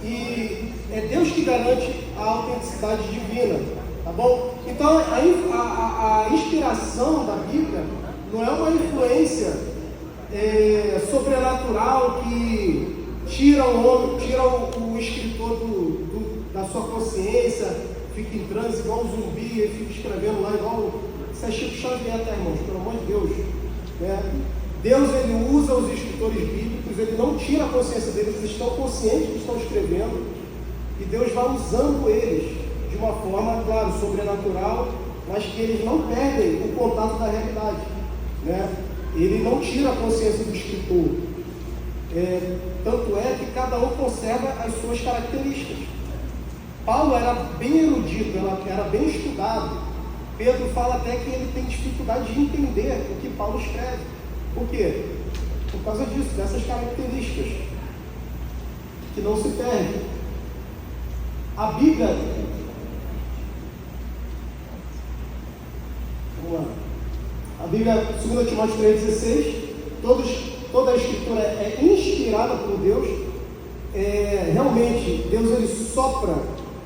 e é Deus que garante a autenticidade divina, tá bom? Então a inspiração da Bíblia não é uma influência sobrenatural que tira o escritor da sua consciência, fica em transe igual um zumbi, ele fica escrevendo lá igual. Isso é Chico Xavier, tá, irmãos? Pelo amor de Deus, né? Deus, ele usa os escritores bíblicos, ele não tira a consciência deles, eles estão conscientes que estão escrevendo, e Deus vai usando eles de uma forma, claro, sobrenatural, mas que eles não perdem o contato da realidade, né? Ele não tira a consciência do escritor, tanto é que cada um conserva as suas características. Paulo era bem erudito, era bem estudado. Pedro fala até que ele tem dificuldade de entender o que Paulo escreve. Por quê? Por causa disso, dessas características que não se perdem. A Bíblia, vamos lá. A Bíblia, 2 Timóteo 3,16, toda a escritura é inspirada por Deus. Realmente, Deus ele sopra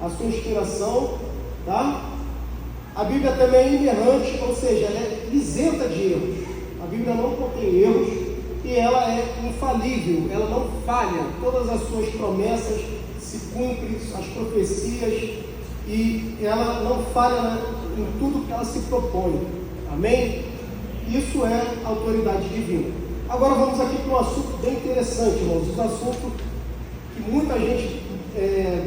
a sua inspiração, tá? A Bíblia também é inerrante, ou seja, ela é isenta de erros. A Bíblia não contém erros e ela é infalível, ela não falha. Todas as suas promessas se cumprem, as profecias, e ela não falha em tudo que ela se propõe. Amém? Isso é autoridade divina. Agora vamos aqui para um assunto bem interessante, irmãos. Um assunto que muita gente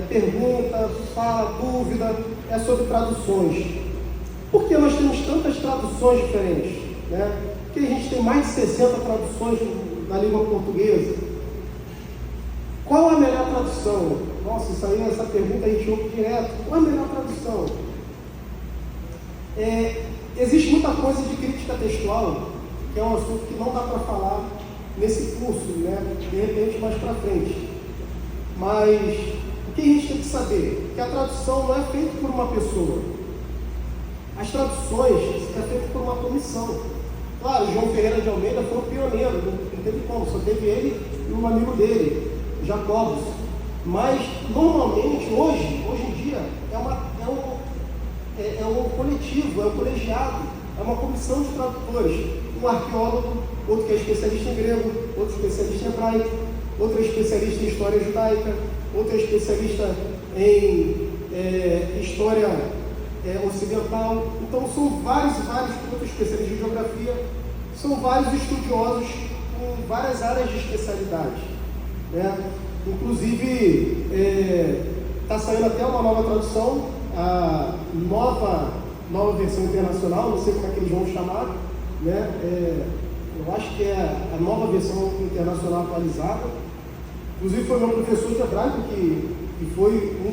pergunta, fala, dúvida, é sobre traduções. Por que nós temos tantas traduções diferentes, né? Porque a gente tem mais de 60 traduções na língua portuguesa. Qual a melhor tradução? Nossa, essa pergunta a gente ouve direto. Qual a melhor tradução? Existe muita coisa de crítica textual, que é um assunto que não dá para falar nesse curso, né? De repente mais para frente. Mas o que a gente tem que saber? Que a tradução não é feita por uma pessoa. As traduções é feita por uma comissão. Claro, João Ferreira de Almeida foi um pioneiro, não teve como, só teve ele e um amigo dele, Jacobus. Mas normalmente, hoje em dia, é um coletivo, é um colegiado, é uma comissão de tradutores. Um arqueólogo, outro que é especialista em grego, outro especialista em hebraico, outro é especialista em história judaica, outro é especialista em história ocidental. Então são vários, outros especialistas em geografia, são vários estudiosos com várias áreas de especialidade, né? Inclusive está saindo até uma nova tradução, a nova versão internacional, não sei como é que eles vão chamar, né? Eu acho que é a nova versão internacional atualizada. Inclusive foi meu professor de hebraico que foi um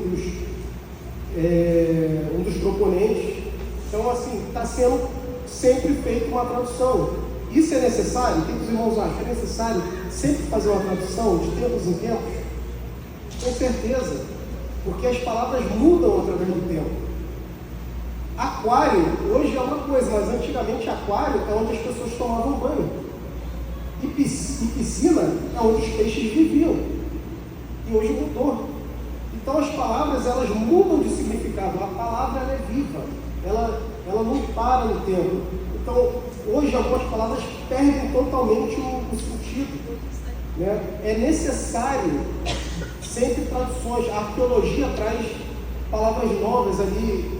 dos proponentes. Então, assim, está sendo sempre feita uma tradução. Isso é necessário? O que os irmãos acham? É necessário sempre fazer uma tradução de tempos em tempos? Com certeza, porque as palavras mudam através do tempo. Aquário, hoje é uma coisa, mas antigamente aquário é onde as pessoas tomavam banho. E piscina é onde os peixes viviam. E hoje mudou. Então as palavras, elas mudam de significado. A palavra, ela é viva. Ela não para no tempo. Então, hoje algumas palavras perdem totalmente o sentido, né? É necessário sempre traduções. A arqueologia traz palavras novas ali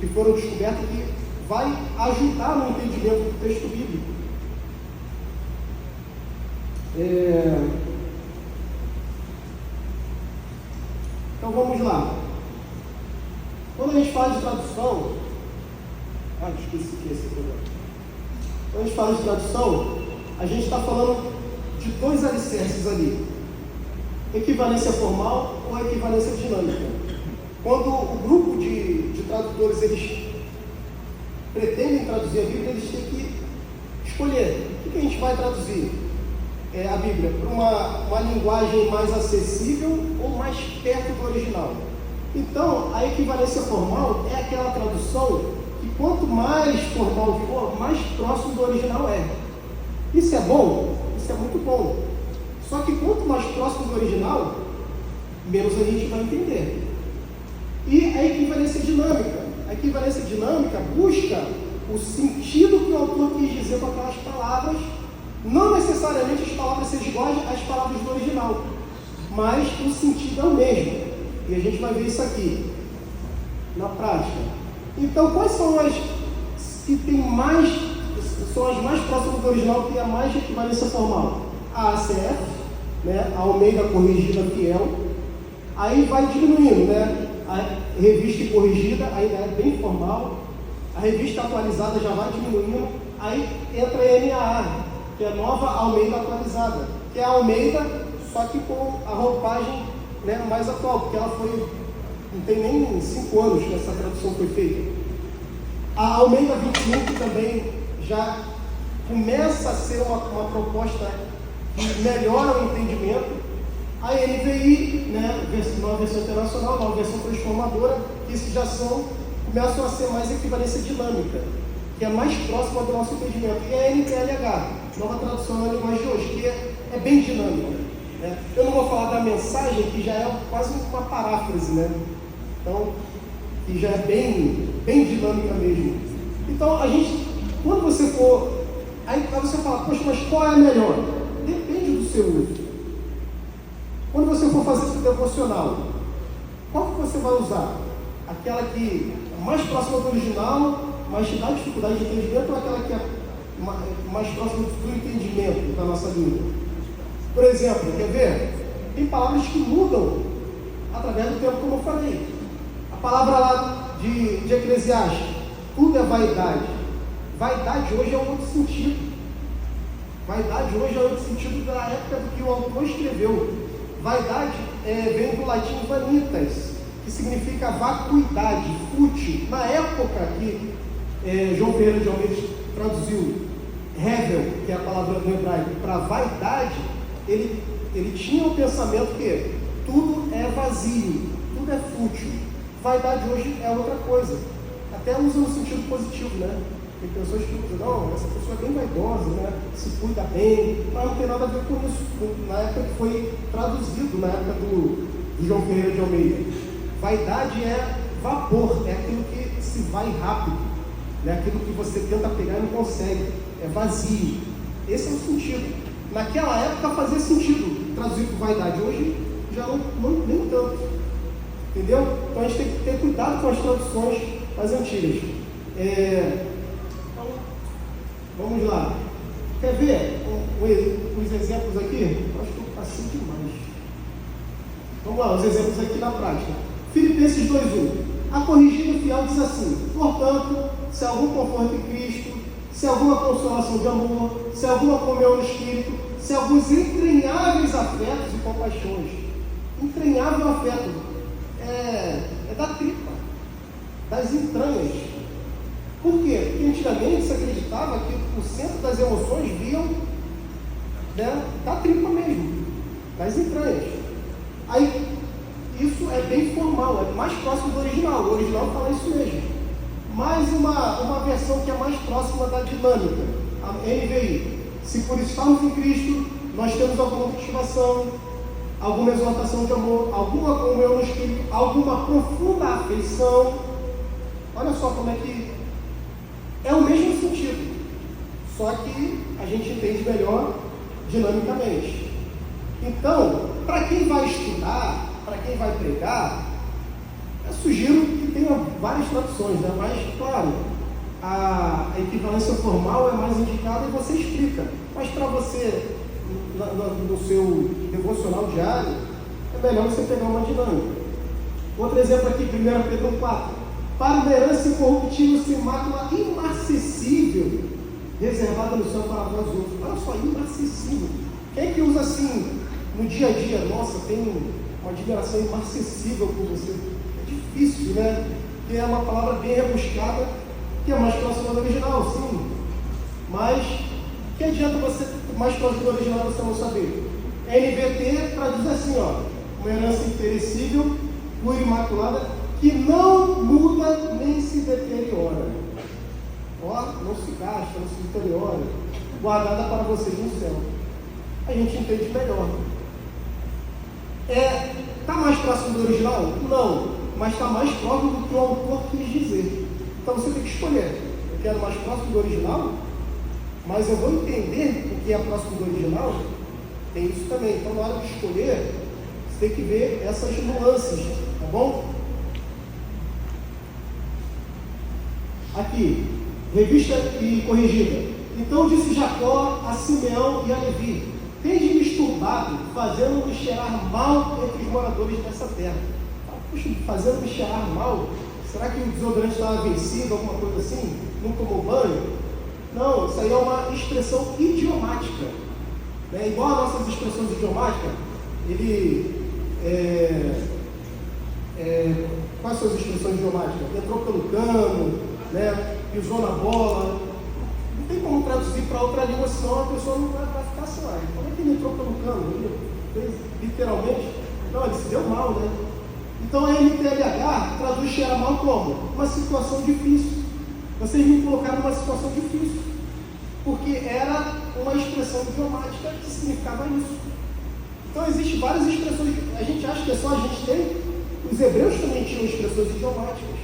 que foram descobertas, que vai ajudar no entendimento do texto bíblico. Então vamos lá. Quando a gente fala de tradução, esqueci que esse programa. Quando a gente fala de tradução, a gente está falando de dois alicerces ali: equivalência formal ou equivalência dinâmica. Quando o grupo de tradutores eles pretendem traduzir a Bíblia, eles têm que escolher o que a gente vai traduzir a Bíblia, para uma linguagem mais acessível ou mais perto do original. Então, a equivalência formal é aquela tradução que quanto mais formal for, mais próximo do original é. Isso é bom? Isso é muito bom. Só que quanto mais próximo do original, menos a gente vai entender. E a equivalência dinâmica. A equivalência dinâmica busca o sentido que o autor quis dizer com aquelas palavras. Não necessariamente as palavras sejam iguais às palavras do original, mas o sentido é o mesmo. E a gente vai ver isso aqui, na prática. Então, quais são as que tem mais, são as mais próximas do original, que tem a mais equivalência formal? A ACF, né? A Almeida Corrigida Fiel. Aí vai diminuindo, né? A revista corrigida ainda é bem formal. A revista atualizada já vai diminuindo. Aí entra a NAA, que é a Nova Almeida Atualizada, que é a Almeida, só que com a roupagem, né, mais atual, porque ela foi, não tem nem 5 anos que essa tradução foi feita. A Almeida 25 também já começa a ser uma proposta que melhora o entendimento. A NVI, né, nova versão internacional, nova versão transformadora, que esses já começam a ser mais equivalência dinâmica, que é mais próxima do nosso entendimento. E a NTLH, nova tradução na linguagem de hoje, que é bem dinâmica, né? Eu não vou falar da mensagem, que já é quase uma paráfrase, né? Então, que já é bem dinâmica mesmo. Então, a gente, quando você for, aí você fala, poxa, mas qual é a melhor? Depende do seu uso. Quando você for fazer seu devocional, qual que você vai usar? Aquela que é mais próxima do original, mas te dá dificuldade de entendimento, ou aquela que é mais próxima do entendimento da nossa língua? Por exemplo, quer ver? Tem palavras que mudam através do tempo, como eu falei. A palavra lá de Eclesiastes, tudo é vaidade. Vaidade hoje é um outro sentido. Vaidade hoje é outro sentido da época do que o autor escreveu. Vaidade vem do latim vanitas, que significa vacuidade, fútil. Na época que João Ferreira de Almeida traduziu revel, que é a palavra do hebraico, para vaidade, ele tinha o pensamento que tudo é vazio, tudo é fútil. Vaidade hoje é outra coisa, até usa no sentido positivo, né? Tem pessoas que dizem, não, essa pessoa é bem vaidosa, né? Se cuida bem, mas não tem nada a ver com isso. Na época que foi traduzido, na época do João Ferreira de Almeida, vaidade é vapor, é aquilo que se vai rápido, né? Aquilo que você tenta pegar e não consegue, é vazio. Esse é o sentido. Naquela época fazia sentido traduzir por vaidade, hoje já não nem tanto, entendeu? Então a gente tem que ter cuidado com as traduções mais antigas. Então, vamos lá. Quer ver os exemplos aqui? Eu acho que eu passei demais. Vamos lá, os exemplos aqui na prática. Filipenses 2:1. A corrigida fiel diz assim: portanto, se algum conforto em Cristo, se alguma consolação de amor, se alguma comunhão no Espírito, se alguns entranháveis afetos e compaixões. Entranhável afeto é da tripa, das entranhas. Por quê? Porque antigamente se acreditava que o centro das emoções vinham, né, da tripa mesmo, das entranhas. Aí, isso é bem formal, é mais próximo do original. O original fala isso mesmo. Mais uma versão que é mais próxima da dinâmica, a NVI. Se por estarmos em Cristo, nós temos alguma motivação, alguma exaltação de amor, alguma comunhão no Espírito, alguma profunda afeição. Olha só como é que é o mesmo sentido, só que a gente entende melhor dinamicamente. Então, para quem vai estudar, para quem vai pregar, eu sugiro que tenha várias traduções, né? Mas, claro, a equivalência formal é mais indicada e você explica. Mas para você, no seu devocional diário, é melhor você pegar uma dinâmica. Outro exemplo aqui, 1 Pedro 4. Para uma herança incorruptível, sem mácula, imarcessível, reservada no céu para vós outros. Olha só, imarcessível. Quem é que usa assim no dia a dia? Nossa, tem uma admiração imarcessível por você. É difícil, né? Porque é uma palavra bem rebuscada, que é mais próxima do original, sim. Mas, que adianta você, mais próximo do original, você não saber? NVT traduz assim, ó, uma herança imperecível, pura e imaculada, que não muda nem se deteriora. Ó, não se gasta, não se deteriora, guardada para vocês no céu. A gente entende melhor. Está mais próximo do original? Não, mas está mais próximo do que o autor quis dizer. Então você tem que escolher. Eu quero mais próximo do original, mas eu vou entender o que é próximo do original. Tem isso também. Então, na hora de escolher, você tem que ver essas nuances, tá bom? Aqui, revista e corrigida. Então disse Jacó a Simeão e a Levi: tende-me turbado, fazendo-me cheirar mal entre os moradores dessa terra. Puxa, fazendo-me cheirar mal? Será que o desodorante estava vencido, alguma coisa assim? Não tomou banho? Não, isso aí é uma expressão idiomática. Né? Igual as nossas expressões idiomáticas, quais são as expressões idiomáticas? Entrou pelo cano, né? Pisou na bola. Não tem como traduzir para outra língua, senão a pessoa não vai ficar assim, como é que ele entrou pelo cano? Ele fez literalmente? Não, ele se deu mal, né? Então a NTLH traduz cheirar mal como? Uma situação difícil. Vocês me colocaram numa situação difícil, porque era uma expressão idiomática que significava isso. Então existem várias expressões, a gente acha que é só a gente tem, os hebreus também tinham expressões idiomáticas.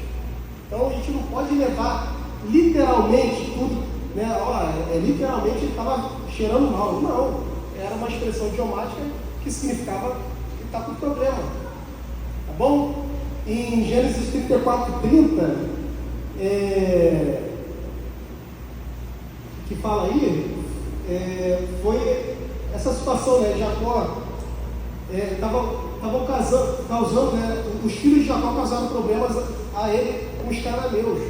Então a gente não pode levar literalmente tudo, né? Literalmente ele estava cheirando mal. Não, era uma expressão idiomática que significava que está com problema. Tá bom? Em Gênesis 34:30, que fala aí, foi essa situação, né? Jacó estavam causando, né? Os filhos de Jacó causaram problemas a ele com os cananeus,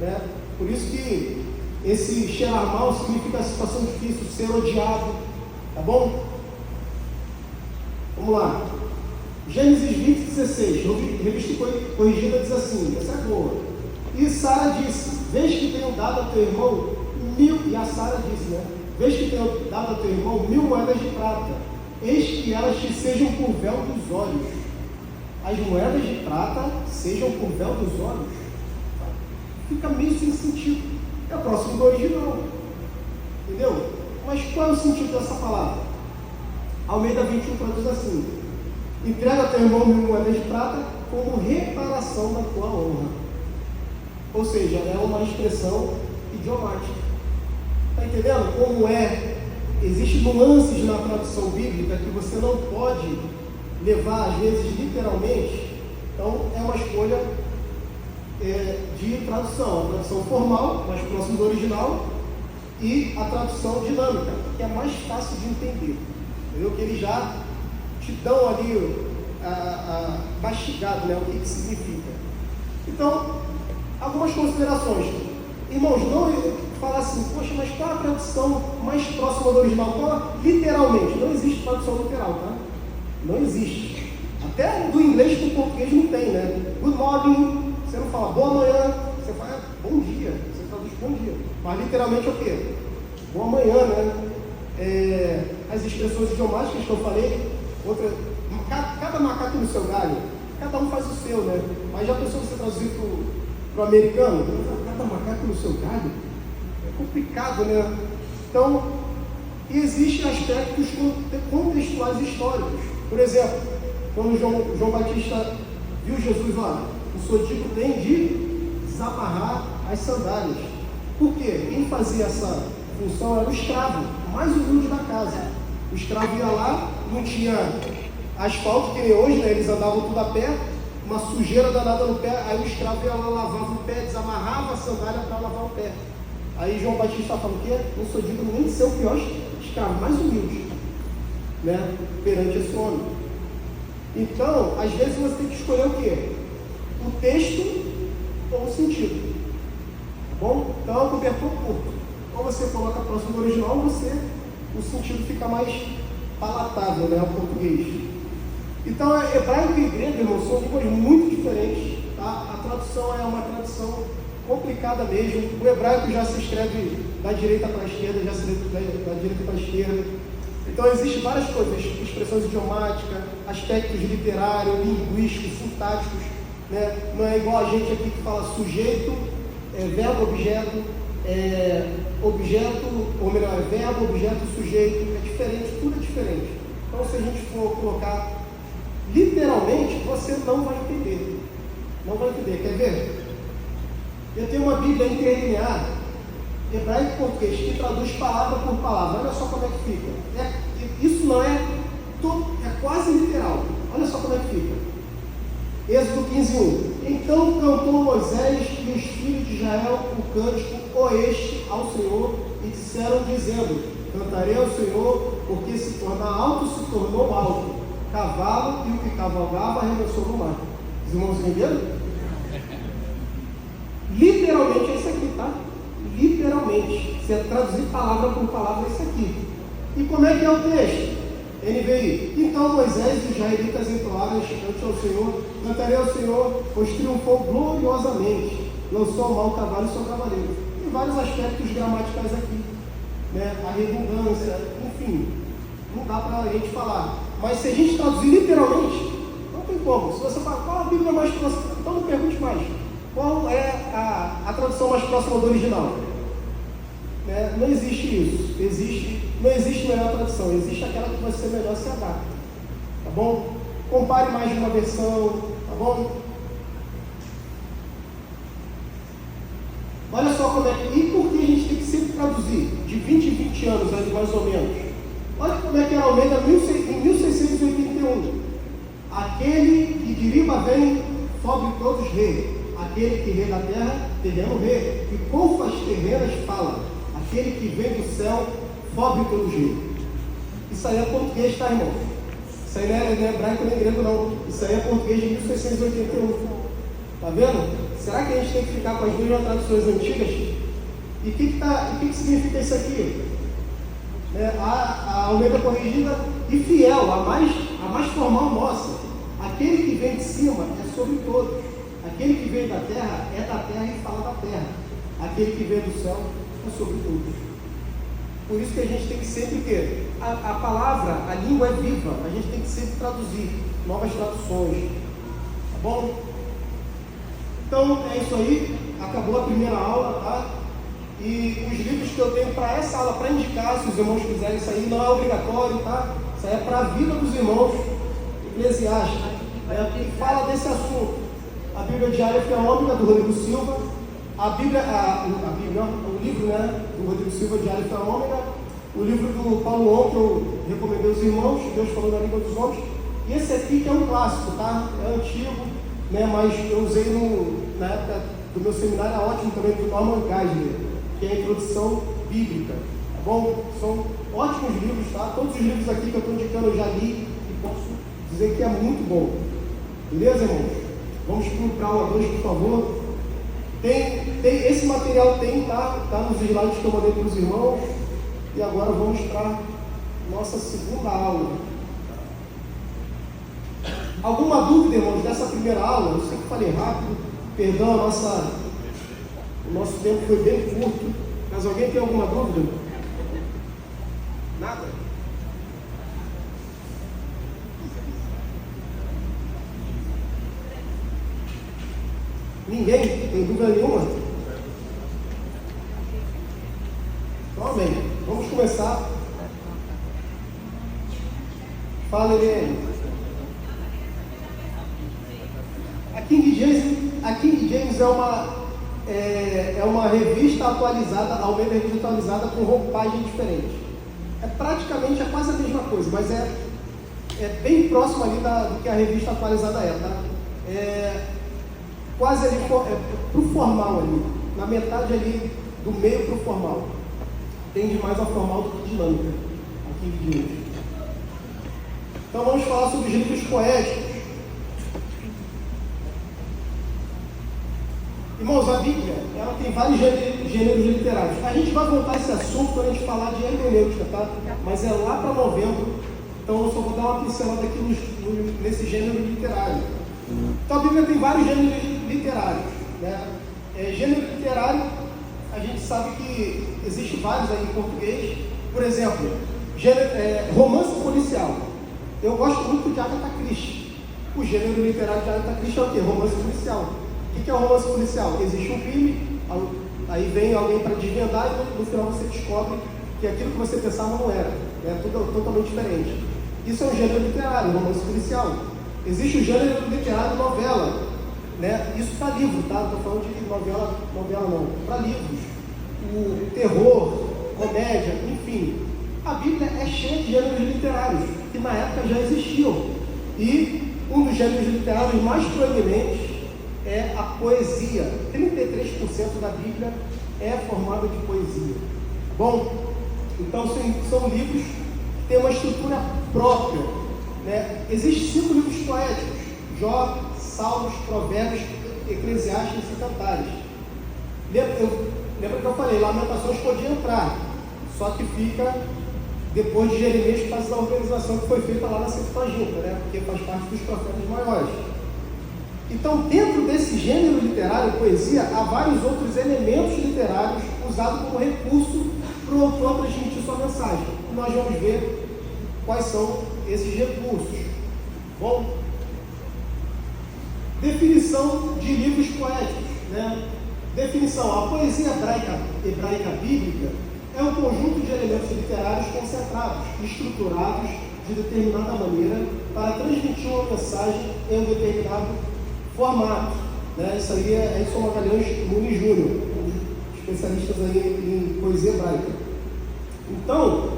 né? Por isso que esse cheirar mal significa situação difícil, ser odiado, tá bom? Vamos lá. Gênesis 20:16, revista corrigida, diz assim, essa é boa. E Sara disse: vês que tenho dado a teu irmão 1000, e a Sara disse, né? Vês que tenho dado a teu irmão 1000 moedas de prata, eis que elas te sejam por véu dos olhos. As moedas de prata sejam por véu dos olhos. Fica meio sem sentido. É próximo do original. Entendeu? Mas qual é o sentido dessa palavra? Almeida 21 traduz assim: entrega a teu irmão 1000 moedas de prata como reparação da tua honra. Ou seja, é uma expressão idiomática. Está entendendo como é? Existem nuances na tradução bíblica que você não pode levar, às vezes, literalmente. Então, é uma escolha de tradução. A tradução formal, mais próximo do original, e a tradução dinâmica, que é mais fácil de entender. Entendeu? Que eles já te dão ali mastigado, né, o que significa. Então, algumas considerações. Irmãos, não falar assim, poxa, mas qual a tradução mais próxima do original? Literalmente, não existe tradução literal, tá? Não existe. Até do inglês para o português não tem, né? Good morning, você não fala boa manhã, você fala bom dia, você traduz bom dia. Mas literalmente é o quê? Boa manhã, né? As expressões idiomáticas que eu falei, cada macaco no seu galho, cada um faz o seu, né? Mas já pensou você traduzir para o americano? Cada macaco no seu galho? É complicado, né? Então, existem aspectos contextuais históricos. Por exemplo, quando João Batista viu Jesus, não sou digno nem de desamarrar as sandálias. Por quê? Quem fazia essa função era o escravo, mais humilde da casa. O escravo ia lá, não tinha asfalto que nem hoje, né? Eles andavam tudo a pé, uma sujeira danada no pé, aí o escravo ia lá, lavava o pé, desamarrava a sandália para lavar o pé. Aí João Batista está falando que não sou digno nem de ser o pior escravo, mais humilde, né? Perante esse homem. Então, às vezes você tem que escolher o quê? O texto ou o sentido. Tá bom? Então é um cobertor curto. Ou você coloca próximo do original, ou o sentido fica mais palatável, né? O português. Então, hebraico e grego, irmão, são línguas muito diferentes. Tá? A tradução é uma tradução complicada mesmo. O hebraico já se escreve da direita para a esquerda, já se escreve da direita para a esquerda. Então, existem várias coisas, expressões idiomáticas, aspectos literários, linguísticos, sintáticos, né? Não é igual a gente aqui que fala sujeito, verbo, objeto, ou melhor, verbo, objeto, sujeito, é diferente, tudo é diferente. Então, se a gente for colocar literalmente, você não vai entender. Não vai entender. Quer ver? Eu tenho uma Bíblia interlinear, hebraico e português, que traduz palavra por palavra. Olha só como é que fica. Isso não é quase literal. Olha só como é que fica. Êxodo 15:1. Então cantou Moisés e os filhos de Israel o cântico oeste ao Senhor e disseram dizendo: cantarei ao Senhor, porque se torna alto, se tornou alto. Cavalo e o que cavalgava arremessou no mar. Os irmãos entenderam? Literalmente é isso aqui, tá? Literalmente. Se é traduzir palavra por palavra, é isso aqui. E como é que é o texto? NVI. Então Moisés e os israelitas entoaram este cântico ao Senhor: cantarei ao Senhor, pois triunfou gloriosamente, lançou ao mal o cavalo e seu cavaleiro. Tem vários aspectos gramaticais aqui, né? A redundância, enfim, não dá para a gente falar. Mas se a gente traduzir literalmente, não tem como. Se você fala, qual a Bíblia mais próxima? Então não pergunte mais. Qual é a tradução mais próxima do original? Não existe isso. Não existe melhor tradução. Existe aquela que vai ser melhor se adapta. Tá bom? Compare mais de uma versão. Tá bom? Olha só como é que... E por que a gente tem que sempre traduzir? De 20 em 20 anos, ali, mais ou menos. Olha como é que era Almeida em 1681. Aquele que de riba vem, sobre todos rei. Aquele que vem da terra, terreno rei. E com as terrenas fala. Aquele que vem do céu, fobre todos rei. Isso aí é português, tá, irmão? Isso aí não é hebraico nem grego, não. Isso aí é português de 1681. Tá vendo? Será que a gente tem que ficar com as duas traduções antigas? E o que significa isso aqui? A Almeida corrigida e fiel, a mais formal nossa. Aquele que vem de cima é sobre todos. Aquele que vem da terra é da terra e fala da terra. Aquele que vem do céu é sobre todos. Por isso que a gente tem que sempre ter a palavra, a língua é viva. A gente tem que sempre traduzir novas traduções. Tá bom? Então é isso aí. Acabou a primeira aula, tá? E os livros que eu tenho para essa aula, para indicar, se os irmãos quiserem, isso aí não é obrigatório, tá? Isso aí é para a vida dos irmãos. Eclesiastes, que fala desse assunto. A Bíblia Diária Feônica, do Rodrigo Silva. O livro, do Rodrigo Silva, Diário Feônica. O livro do Paulo On, que eu recomendei aos irmãos, Deus falou na língua dos homens. E esse aqui que é um clássico, tá? É antigo, mas eu usei na época do meu seminário, é ótimo também, do Norman Geisler, que é a introdução bíblica, tá bom? São ótimos livros, tá? Todos os livros aqui que eu estou indicando eu já li e posso dizer que é muito bom. Beleza, irmãos? Vamos para a aula 2, por favor. Esse material tá nos slides que eu mandei para os irmãos. E agora vamos para a nossa segunda aula. Alguma dúvida, irmãos, dessa primeira aula? Eu sei que falei rápido, perdão, o nosso tempo foi bem curto. Mas alguém tem alguma dúvida? Nada? Ninguém tem dúvida nenhuma? Então, amém. Vamos começar. Fala, Helene. A King James é uma revista atualizada, Almeida revista atualizada com roupagem diferente. É quase a mesma coisa, mas é bem próximo ali do que a revista atualizada é, tá? Quase ali pro formal ali, na metade ali do meio pro formal. Tende mais a formal do que dinâmica, aqui em James. Então vamos falar sobre os livros poéticos. Irmãos, a Bíblia, ela tem vários gêneros literários. A gente vai voltar a esse assunto quando a gente falar de hermenêutica, tá? Mas é lá para novembro, então eu só vou dar uma pincelada aqui nesse gênero literário. Então a Bíblia tem vários gêneros literários, né? Gênero literário, a gente sabe que existe vários aí em português. Por exemplo, romance policial. Eu gosto muito de Agatha Christie. O gênero literário de Agatha Christie é o quê? Romance policial. O que é o romance policial? Existe um crime, aí vem alguém para desvendar e no final você descobre que aquilo que você pensava não era. É tudo totalmente diferente. Isso é um gênero literário, romance policial. Existe o gênero literário novela, né? Isso para livro, tá? Não estou falando de novela não, para livros. O terror, comédia, enfim. A Bíblia é cheia de gêneros literários, que na época já existiam. E um dos gêneros literários mais proeminentes é a poesia. 33% da Bíblia é formada de poesia. Bom, então são livros que têm uma estrutura própria, né? Existem 5 livros poéticos: Jó, Salmos, Provérbios, Eclesiastes e Cantares. Lembra que eu falei, Lamentações podia entrar, só que fica depois de Jeremias, por causa da organização que foi feita lá na Septuaginta, né? Porque faz parte dos profetas maiores. Então, dentro desse gênero literário, poesia, há vários outros elementos literários usados como recurso para o autor transmitir sua mensagem. E nós vamos ver quais são esses recursos. Bom, definição de livros poéticos, né? Definição: a poesia hebraica bíblica é um conjunto de elementos literários concentrados, estruturados de determinada maneira para transmitir uma mensagem em um determinado formato, né? Isso aí é Edson Magalhães Nunes Júnior, um dos especialistas aí em poesia hebraica. Então,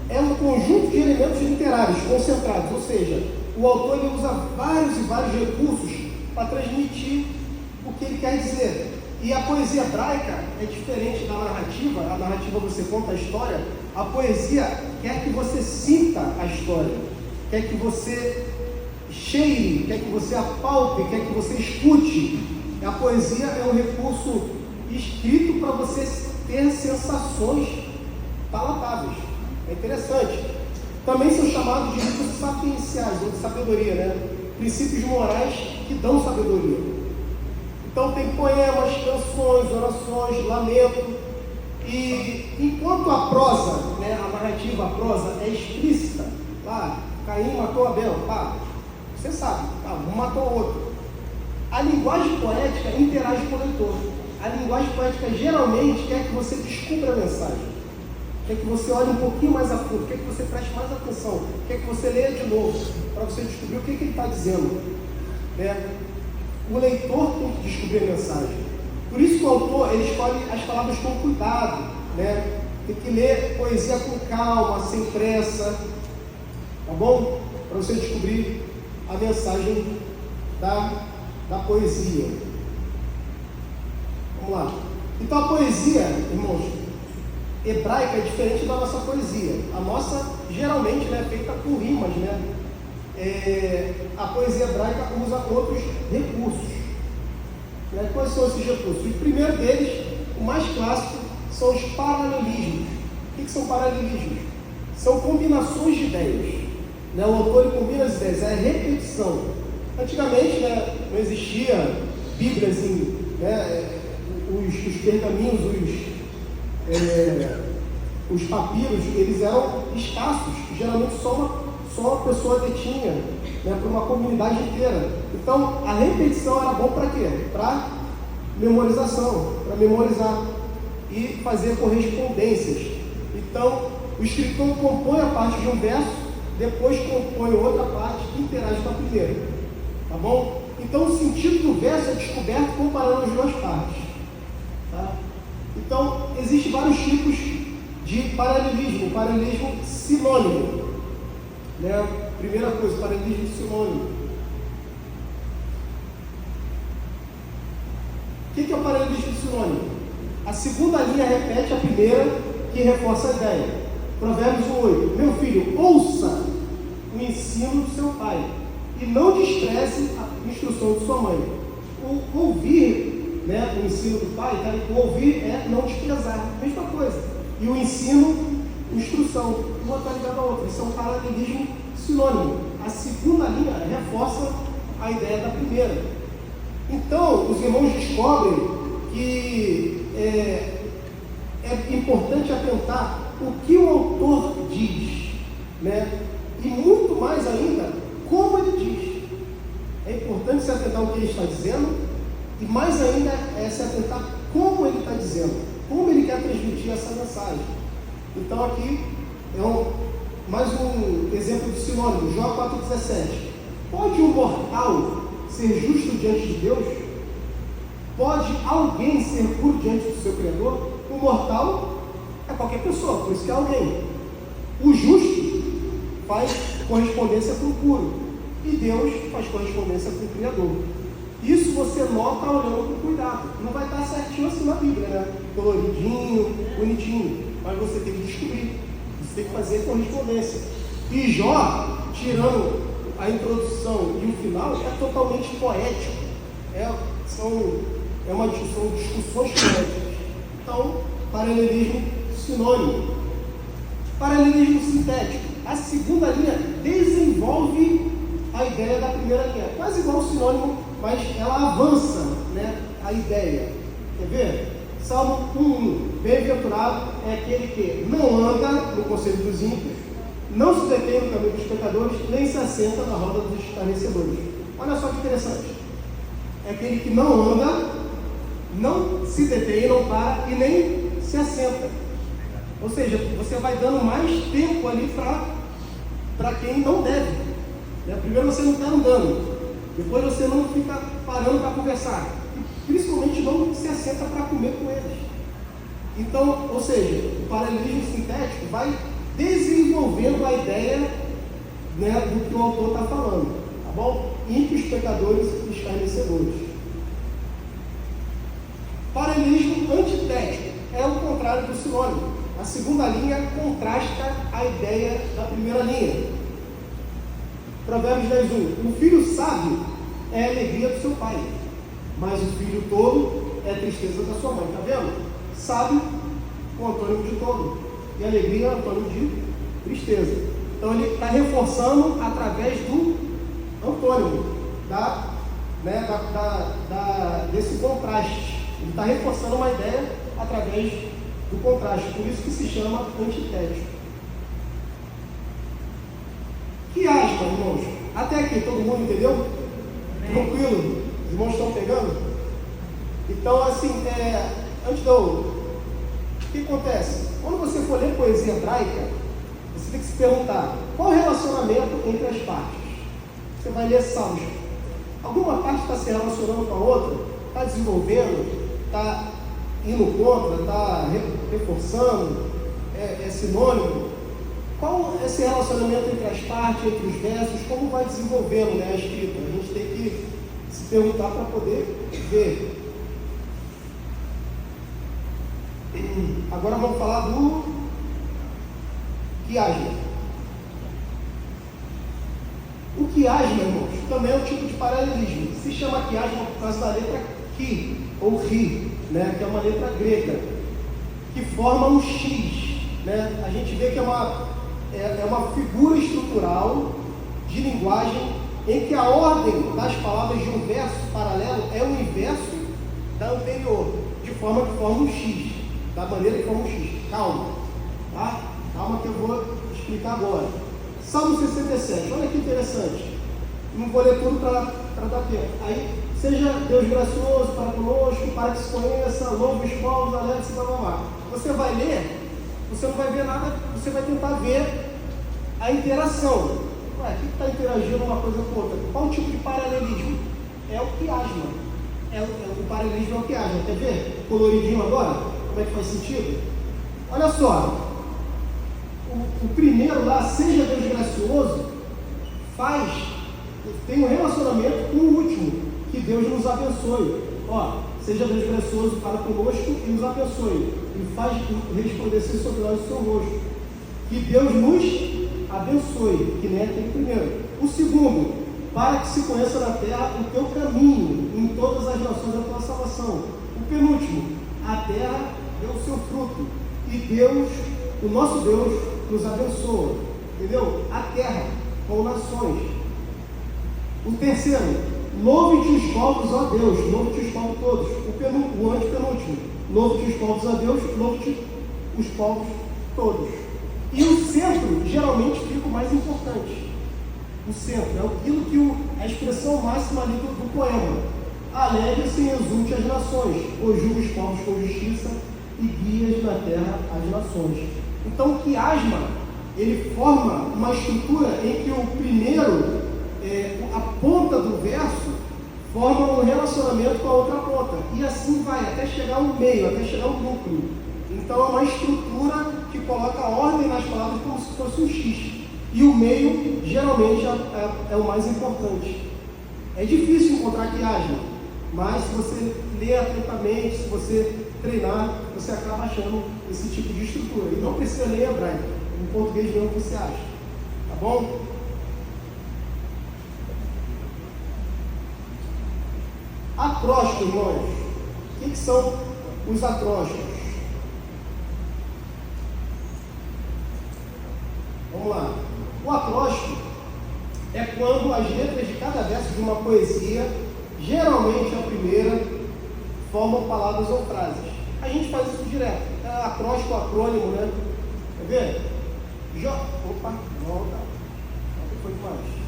é um conjunto de elementos literários concentrados, ou seja, o autor ele usa vários e vários recursos para transmitir o que ele quer dizer. E a poesia hebraica é diferente da narrativa. A narrativa você conta a história, a poesia quer que você sinta a história, quer que você cheire, quer que você apalpe, quer que você escute. A poesia é um recurso escrito para você ter sensações palatáveis. É interessante. Também são chamados de livros sapienciais, ou de sabedoria, né? Princípios morais que dão sabedoria. Então tem poemas, canções, orações, lamento. E enquanto a prosa, né, a narrativa, a prosa é explícita, lá, Caim matou Abel, pá, você sabe, um matou o outro. A linguagem poética interage com o leitor. A linguagem poética geralmente quer que você descubra a mensagem, quer que você olhe um pouquinho mais a fundo, quer que você preste mais atenção, quer que você leia de novo, para você descobrir o que ele está dizendo, né? O leitor tem que descobrir a mensagem. Por isso que o autor ele escolhe as palavras com cuidado, né? Tem que ler poesia com calma, sem pressa, tá bom? Para você descobrir a mensagem da poesia. Vamos lá. Então a poesia, irmãos, hebraica é diferente da nossa poesia. A nossa geralmente, né, é feita por rimas, né? A poesia hebraica usa outros recursos, né? Quais são esses recursos? O primeiro deles, o mais clássico, são os paralelismos. O que são paralelismos? São combinações de ideias, né? O autor ele combina as ideias, é a repetição. Antigamente, né, não existia Bíblias, né, os pergaminhos, os papiros, eles eram escassos, geralmente só uma pessoa detinha, né, para uma comunidade inteira. Então, a repetição era bom para quê? Para memorização, para memorizar e fazer correspondências. Então, o escritor compõe a parte de um verso, depois compõe outra parte que interage com a primeira. Tá bom? Então, o sentido do verso é descoberto comparando as duas partes. Tá? Então, existem vários tipos de paralelismo. Paralelismo sinônimo. Né? Primeira coisa, paralelismo sinônimo. O que é o paralelismo sinônimo? A segunda linha repete a primeira, que reforça a ideia. Provérbios 8. Meu filho, ouça o ensino do seu pai e não despreze a instrução de sua mãe. O ouvir, né, o ensino do pai, tá? O ouvir é não desprezar, mesma coisa. E o ensino, instrução, uma está ligada à outra. Isso é um paralelismo sinônimo. A segunda linha reforça a ideia da primeira. Então, os irmãos descobrem que é importante atentar o que o autor diz, né? E muito mais ainda, como ele diz. É importante se atentar ao que ele está dizendo, e mais ainda é se atentar como ele está dizendo, como ele quer transmitir essa mensagem. Então aqui é mais um exemplo de sinônimo, Jó 4,17. Pode um mortal ser justo diante de Deus? Pode alguém ser puro diante do seu Criador? O mortal é qualquer pessoa, por isso que é alguém. O justo faz correspondência com o puro, e Deus faz correspondência com o Criador. Isso você nota olhando com cuidado. Não vai estar certinho assim na Bíblia, né? Coloridinho, bonitinho. Mas você tem que descobrir. Você tem que fazer correspondência. E Jó, tirando a introdução e o final, é totalmente poético. São discussões poéticas. Então, paralelismo sinônimo. Paralelismo sintético. A segunda linha desenvolve a ideia da primeira linha. Quase igual ao sinônimo, mas ela avança, né, a ideia. Quer ver? Salmo 1:1. Bem-aventurado é aquele que não anda no conselho dos ímpios, não se detém no caminho dos pecadores, nem se assenta na roda dos escarnecedores. Olha só que interessante. É aquele que não anda, não se detém, não para e nem se assenta. Ou seja, você vai dando mais tempo ali para quem não deve. Primeiro você não está andando, depois você não fica parando para conversar, e principalmente não se assenta para comer com eles. Então, ou seja, o paralelismo sintético vai desenvolvendo a ideia, né, do que o autor está falando, tá bom? Ímpios, pecadores e escarnecedores. Paralelismo antitético é o contrário do sinônimo. A segunda linha contrasta a ideia da primeira linha. Provérbios 10:1. O filho sábio é a alegria do seu pai, mas o filho tolo é a tristeza da sua mãe. Está vendo? Sábio, o antônimo de tolo, e alegria é o antônimo de tristeza. Então ele está reforçando através do antônimo, desse contraste. Ele está reforçando uma ideia através do contraste, por isso que se chama antitético. Quiasma, irmãos. Até aqui, todo mundo entendeu? Tranquilo? Os irmãos estão pegando? Então, assim, o que acontece? Quando você for ler poesia hebraica, você tem que se perguntar, qual é o relacionamento entre as partes? Você vai ler Salmos. Alguma parte está se relacionando com a outra? Está desenvolvendo? Está indo contra? Está reforçando? É sinônimo? Qual é esse relacionamento entre as partes, entre os versos? Como vai desenvolvendo, né, a escrita? A gente tem que se perguntar para poder ver. Agora vamos falar do quiasma. O quiasma, irmãos, também é um tipo de paralelismo. Se chama quiasma por causa da letra ki, ou ri, né, que é uma letra grega, que forma um X. Né? A gente vê que é uma figura estrutural de linguagem em que a ordem das palavras de um verso paralelo é o inverso da anterior, de forma que forma um X, da maneira que forma um X. Calma, tá? Calma que eu vou explicar agora. Salmo 67, olha que interessante. Não vou ler tudo para dar tempo. Aí, seja Deus gracioso para conosco, para que se conheça, louve os povos, alegre-se, blá blá blá. Você vai ler, você não vai ver nada, você vai tentar ver a interação. Ué, o que está interagindo uma coisa com outra? Qual tipo de paralelismo? É o quiasma. O paralelismo é o quiasma. Quer ver? Coloridinho agora? Como é que faz sentido? Olha só. O primeiro lá, seja Deus gracioso, tem um relacionamento com o último, que Deus nos abençoe. Ó, seja Deus gracioso para conosco e nos abençoe. E faz resplandecer sobre nós o seu rosto. Que Deus nos abençoe, que nem aquele primeiro. O segundo, para que se conheça na terra o teu caminho, em todas as nações da tua salvação. O penúltimo, a terra deu o seu fruto, e Deus, o nosso Deus, nos abençoa. Entendeu? A terra, com nações. O terceiro, louve-te os povos, ó Deus, louve-te os povos todos. O antepenúltimo, louve-te os povos, ó Deus, louve-te os povos todos. E o centro, geralmente, fica o mais importante. O centro é aquilo que a expressão máxima ali do poema. Alegre-se e exulte as nações, pois julga os povos com justiça e guias na terra as nações. Então o quiasma, ele forma uma estrutura em que o primeiro a ponta do verso forma um relacionamento com a outra ponta. E assim vai, até chegar ao meio, até chegar ao núcleo. Então é uma estrutura que coloca ordem nas palavras como se fosse um X. E o meio, geralmente, é o mais importante. É difícil encontrar que haja, mas se você ler atentamente, se você treinar, você acaba achando esse tipo de estrutura. E não precisa ler hebraico, em português mesmo você acha. Tá bom? Acróstico, irmãos. O que são os acrósticos? Vamos lá. O acróstico é quando as letras de cada verso de uma poesia, geralmente a primeira, formam palavras ou frases. A gente faz isso direto. É acróstico, acrônimo, né? Quer ver? Opa, volta. Foi demais.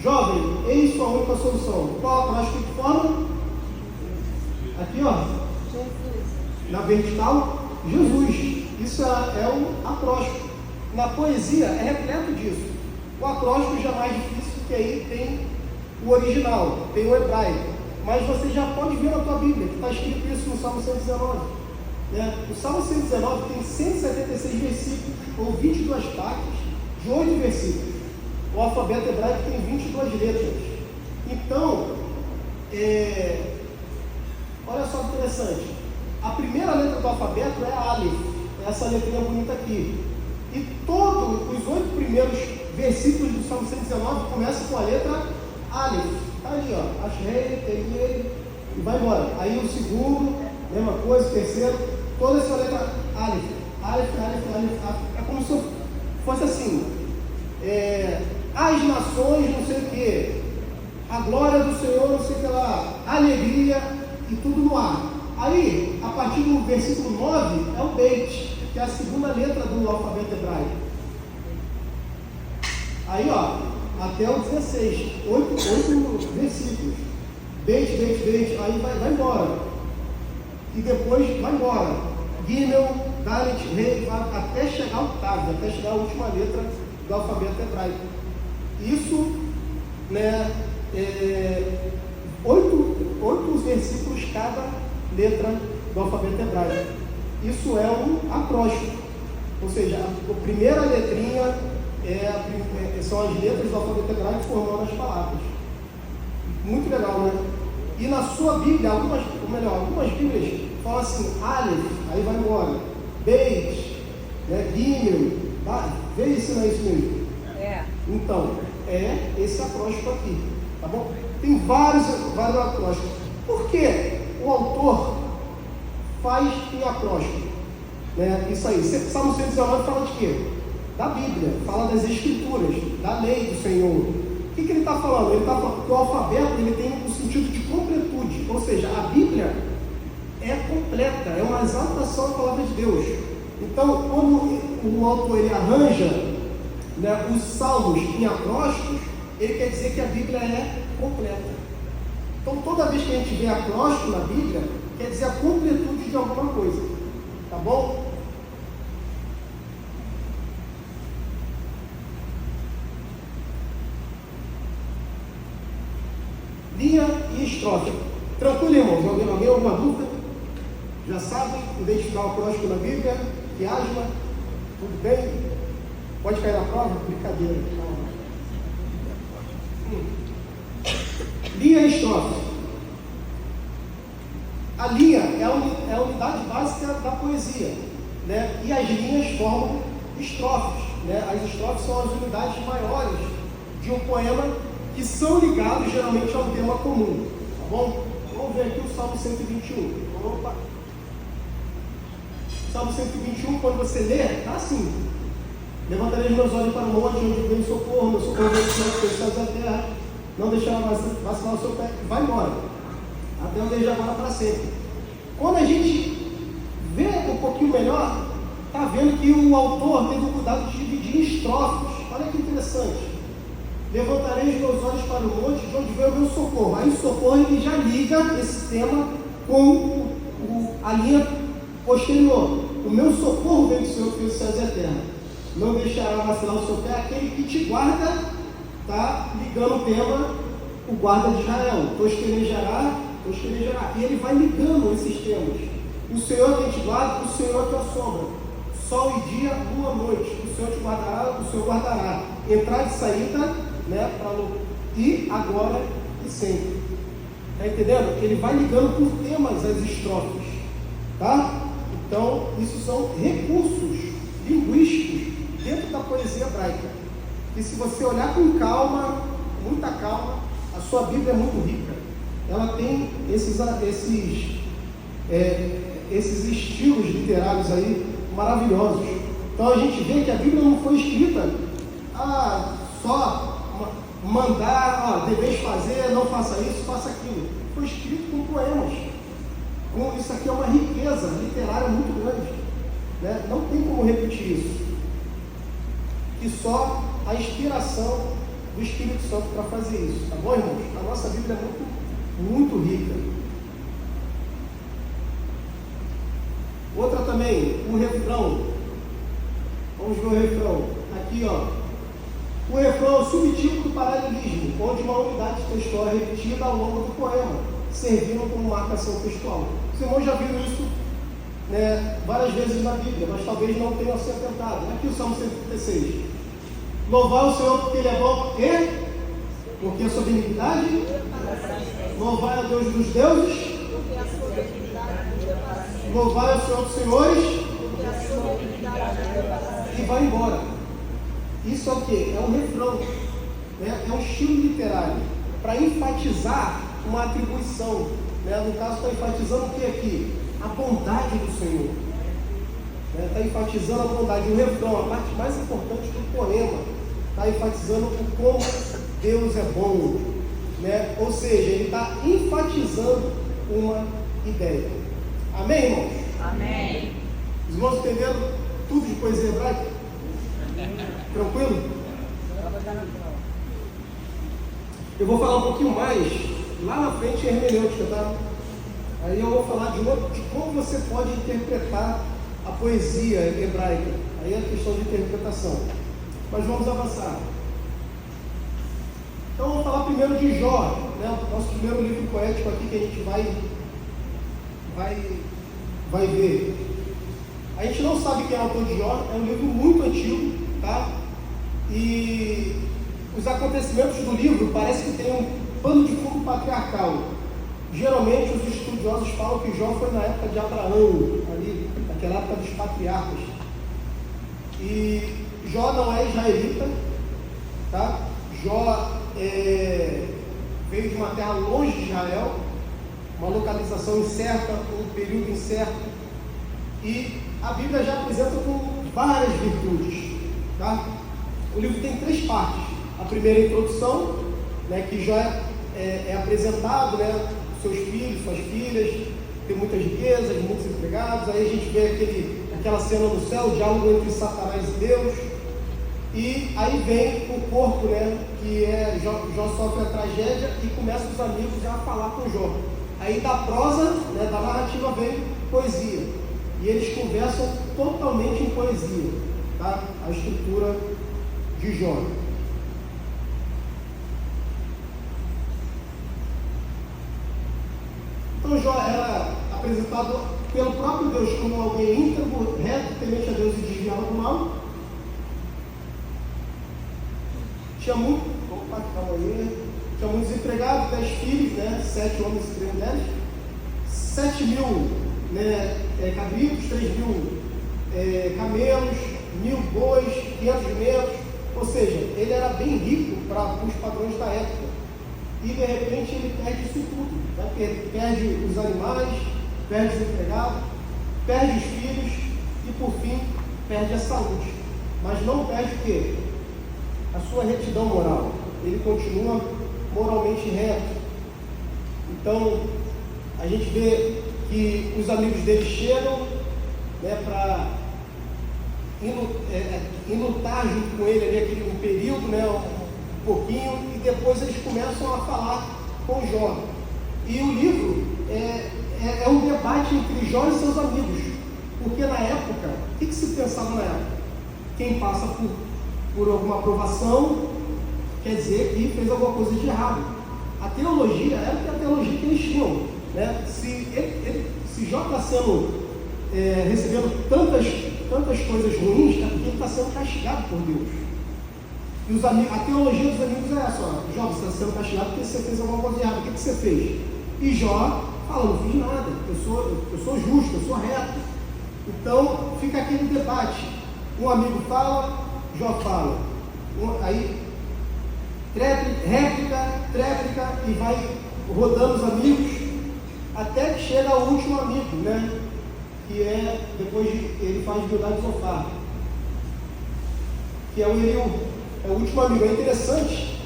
Jovem, eis sua única solução. Qual acróstico que forma? Aqui, ó. Na vertical, Jesus. Isso é um acróstico. Na poesia é repleto disso. O acróstico já é mais difícil, porque aí tem o original, tem o hebraico. Mas você já pode ver na tua Bíblia, que está escrito isso no Salmo 119. Né? O Salmo 119 tem 176 versículos, ou 22 partes, de 8 versículos. O alfabeto hebraico tem 22 letras. Então, olha só que interessante. A primeira letra do alfabeto é a Aleph, essa letrinha bonita aqui. E todos os 8 primeiros versículos do Salmo 119 começam com a letra Aleph. Está ali, ó. Ashrei, Tehiei, e vai embora. Aí o segundo, mesma coisa, o terceiro, toda essa letra Aleph. Aleph, Aleph, Aleph. É como se fosse assim. As nações, não sei o que, a glória do Senhor, não sei o que lá, alegria e tudo no ar. Aí, a partir do versículo 9, é o Beit, que é a segunda letra do alfabeto hebraico. Aí, ó, até o 16, 8 versículos. Beit, Beit, Beit, aí vai embora. E depois vai embora. Gimel, Dalet, Rei, até chegar ao Tav, até chegar a última letra do alfabeto hebraico. Isso, né, 8 versículos cada letra do alfabeto hebraico. Isso é um acróstico, ou seja, a primeira letrinha são as letras do alfabeto hebraico formando as palavras. Muito legal, né? E na sua Bíblia, algumas Bíblias falam assim, Aleph, aí vai embora, Beit, né, Gimel, vê isso, não é isso mesmo? Então, é esse acróstico aqui, tá bom? Tem vários acrósticos. Por que o autor faz em acróstico? Né? Isso aí. Salmo 119 fala de quê? Da Bíblia, fala das Escrituras, da lei do Senhor. O que ele está falando? Ele está falando que o alfabeto ele tem um sentido de completude, ou seja, a Bíblia é completa, é uma exaltação da palavra de Deus. Então, quando o autor ele arranja, né, os salmos em acrósticos, ele quer dizer que a Bíblia é completa. Então, toda vez que a gente vê acróstico na Bíblia, quer dizer a completude de alguma coisa. Tá bom? Linha e estrofe. Tranquilo, irmãos? Alguém alguma dúvida? Já sabem identificar o acróstico na Bíblia? Quiasma? Tudo bem? Pode cair na prova? Brincadeira. Linha e estrofe. A linha é a unidade básica da poesia, né? E as linhas formam estrofes, né? As estrofes são as unidades maiores de um poema que são ligados geralmente a um tema comum, tá bom? Vamos ver aqui o Salmo 121. Opa! Salmo 121, quando você lê, tá assim: levantarei os meus olhos para o monte, onde vem socorro, meu socorro vem do Senhor, que fez da terra, não deixará vacilar o seu pé, vai embora, até onde desde agora para sempre. Quando a gente vê um pouquinho melhor, está vendo que o autor teve o cuidado de dividir em estrofes. Olha que interessante. Levantarei os meus olhos para o monte, de onde vem o meu socorro. Aí o socorro ele já liga esse tema com a linha posterior. O meu socorro vem do Senhor, que fez os céus e a terra. Não deixará vacilar o seu pé aquele que te guarda está ligando o tema, o guarda de Israel, tosquenejará. E ele vai ligando esses temas. O Senhor quem te guarda, o Senhor te assombra. Sol e dia, lua, noite. O Senhor te guardará, o Senhor guardará. Entrada e saída, né? E agora e sempre. Está entendendo? Ele vai ligando por temas as estrofes. Tá? Então, isso são recursos linguísticos dentro da poesia hebraica. E se você olhar com calma, muita calma, a sua Bíblia é muito rica. Ela tem esses estilos literários aí maravilhosos. Então a gente vê que a Bíblia não foi escrita só mandar, deveis fazer, não faça isso, faça aquilo. Foi escrito com poemas. Isso aqui é uma riqueza literária muito grande, né? Não tem como repetir isso. Que só a inspiração do Espírito Santo para fazer isso, tá bom, irmãos? A nossa Bíblia é muito rica. Outra também, o refrão. Vamos ver o refrão. Aqui, o refrão é o subtítulo do paralelismo, onde uma unidade textual é repetida ao longo do poema, servindo como marcação textual. Os irmãos já viram isso, né, várias vezes na Bíblia, mas talvez não tenham se atentado. Aqui o Salmo 136. Louvar o Senhor porque Ele é bom e porque a sua benignidade. Louvai a Deus dos deuses. Louvai o Senhor dos senhores. E vai embora. Isso é o quê? É um refrão, né? É um estilo literário para enfatizar uma atribuição, né? No caso está enfatizando o que aqui? A bondade do Senhor, né? Está enfatizando a bondade. O refrão, a parte mais importante do poema, está enfatizando o como Deus é bom, né? Ou seja, ele está enfatizando uma ideia. Amém, irmãos? Amém. Os irmãos entenderam tudo de poesia hebraica? Tranquilo? Eu vou falar um pouquinho mais lá na frente em hermenêutica, tá? Aí eu vou falar de como você pode interpretar a poesia hebraica. Aí é a questão de interpretação. Mas vamos avançar. Então vamos falar primeiro de Jó, né? O nosso primeiro livro poético aqui que a gente vai ver. A gente não sabe quem é o autor de Jó, é um livro muito antigo, tá? E os acontecimentos do livro parece que tem um pano de fundo patriarcal. Geralmente os estudiosos falam que Jó foi na época de Abraão, ali, naquela época dos patriarcas. E Jó não é israelita, tá? Jó veio de uma terra longe de Israel, uma localização incerta, um período incerto. E a Bíblia já apresenta com várias virtudes, tá? O livro tem 3 partes. A primeira é a introdução, né, que já é apresentado, né, seus filhos, suas filhas, tem muitas riquezas, muitos empregados. Aí a gente vê aquela cena no céu, o diálogo entre Satanás e Deus. E aí vem o corpo, né, que Jó sofre a tragédia e começa os amigos já a falar com Jó. Aí da prosa, né, da narrativa vem poesia. E eles conversam totalmente em poesia, tá? A estrutura de Jó. Então Jó era apresentado pelo próprio Deus como alguém íntegro, reto, temente a Deus e desviado do mal. Tinha muitos empregados, 10 filhos, né? 7 homens e 3 mulheres, 7.000, né, cabritos, 3.000 camelos, 1.000 bois, 500 jumentos. Ou seja, ele era bem rico para os padrões da época. E de repente ele perde isso tudo, né? Perde os animais, perde os empregados, perde os filhos e por fim perde a saúde. Mas não perde o quê? A sua retidão moral. Ele continua moralmente reto. Então a gente vê que os amigos dele chegam, né, para ir lutar junto com ele ali um período, né, um pouquinho, e depois eles começam a falar com Jó. E o livro é um debate entre Jó e seus amigos, porque na época, o que se pensava na época? Quem passa por alguma aprovação quer dizer que fez alguma coisa de errado. A teologia era a teologia que eles tinham, né? Se Jó está recebendo tantas coisas ruins, é porque ele está sendo castigado por Deus. E a teologia dos amigos é essa: ó, Jó, você está sendo castigado porque você fez alguma coisa errada. O que você fez? E Jó fala: não fiz nada, eu sou justo, eu sou reto. Então fica aquele debate: um amigo fala, Jó fala, aí tréplica, e vai rodando os amigos, até que chega ao último amigo, né? Que é, depois ele faz Bildade e Zofar, que é o Eliú, é o último amigo. É interessante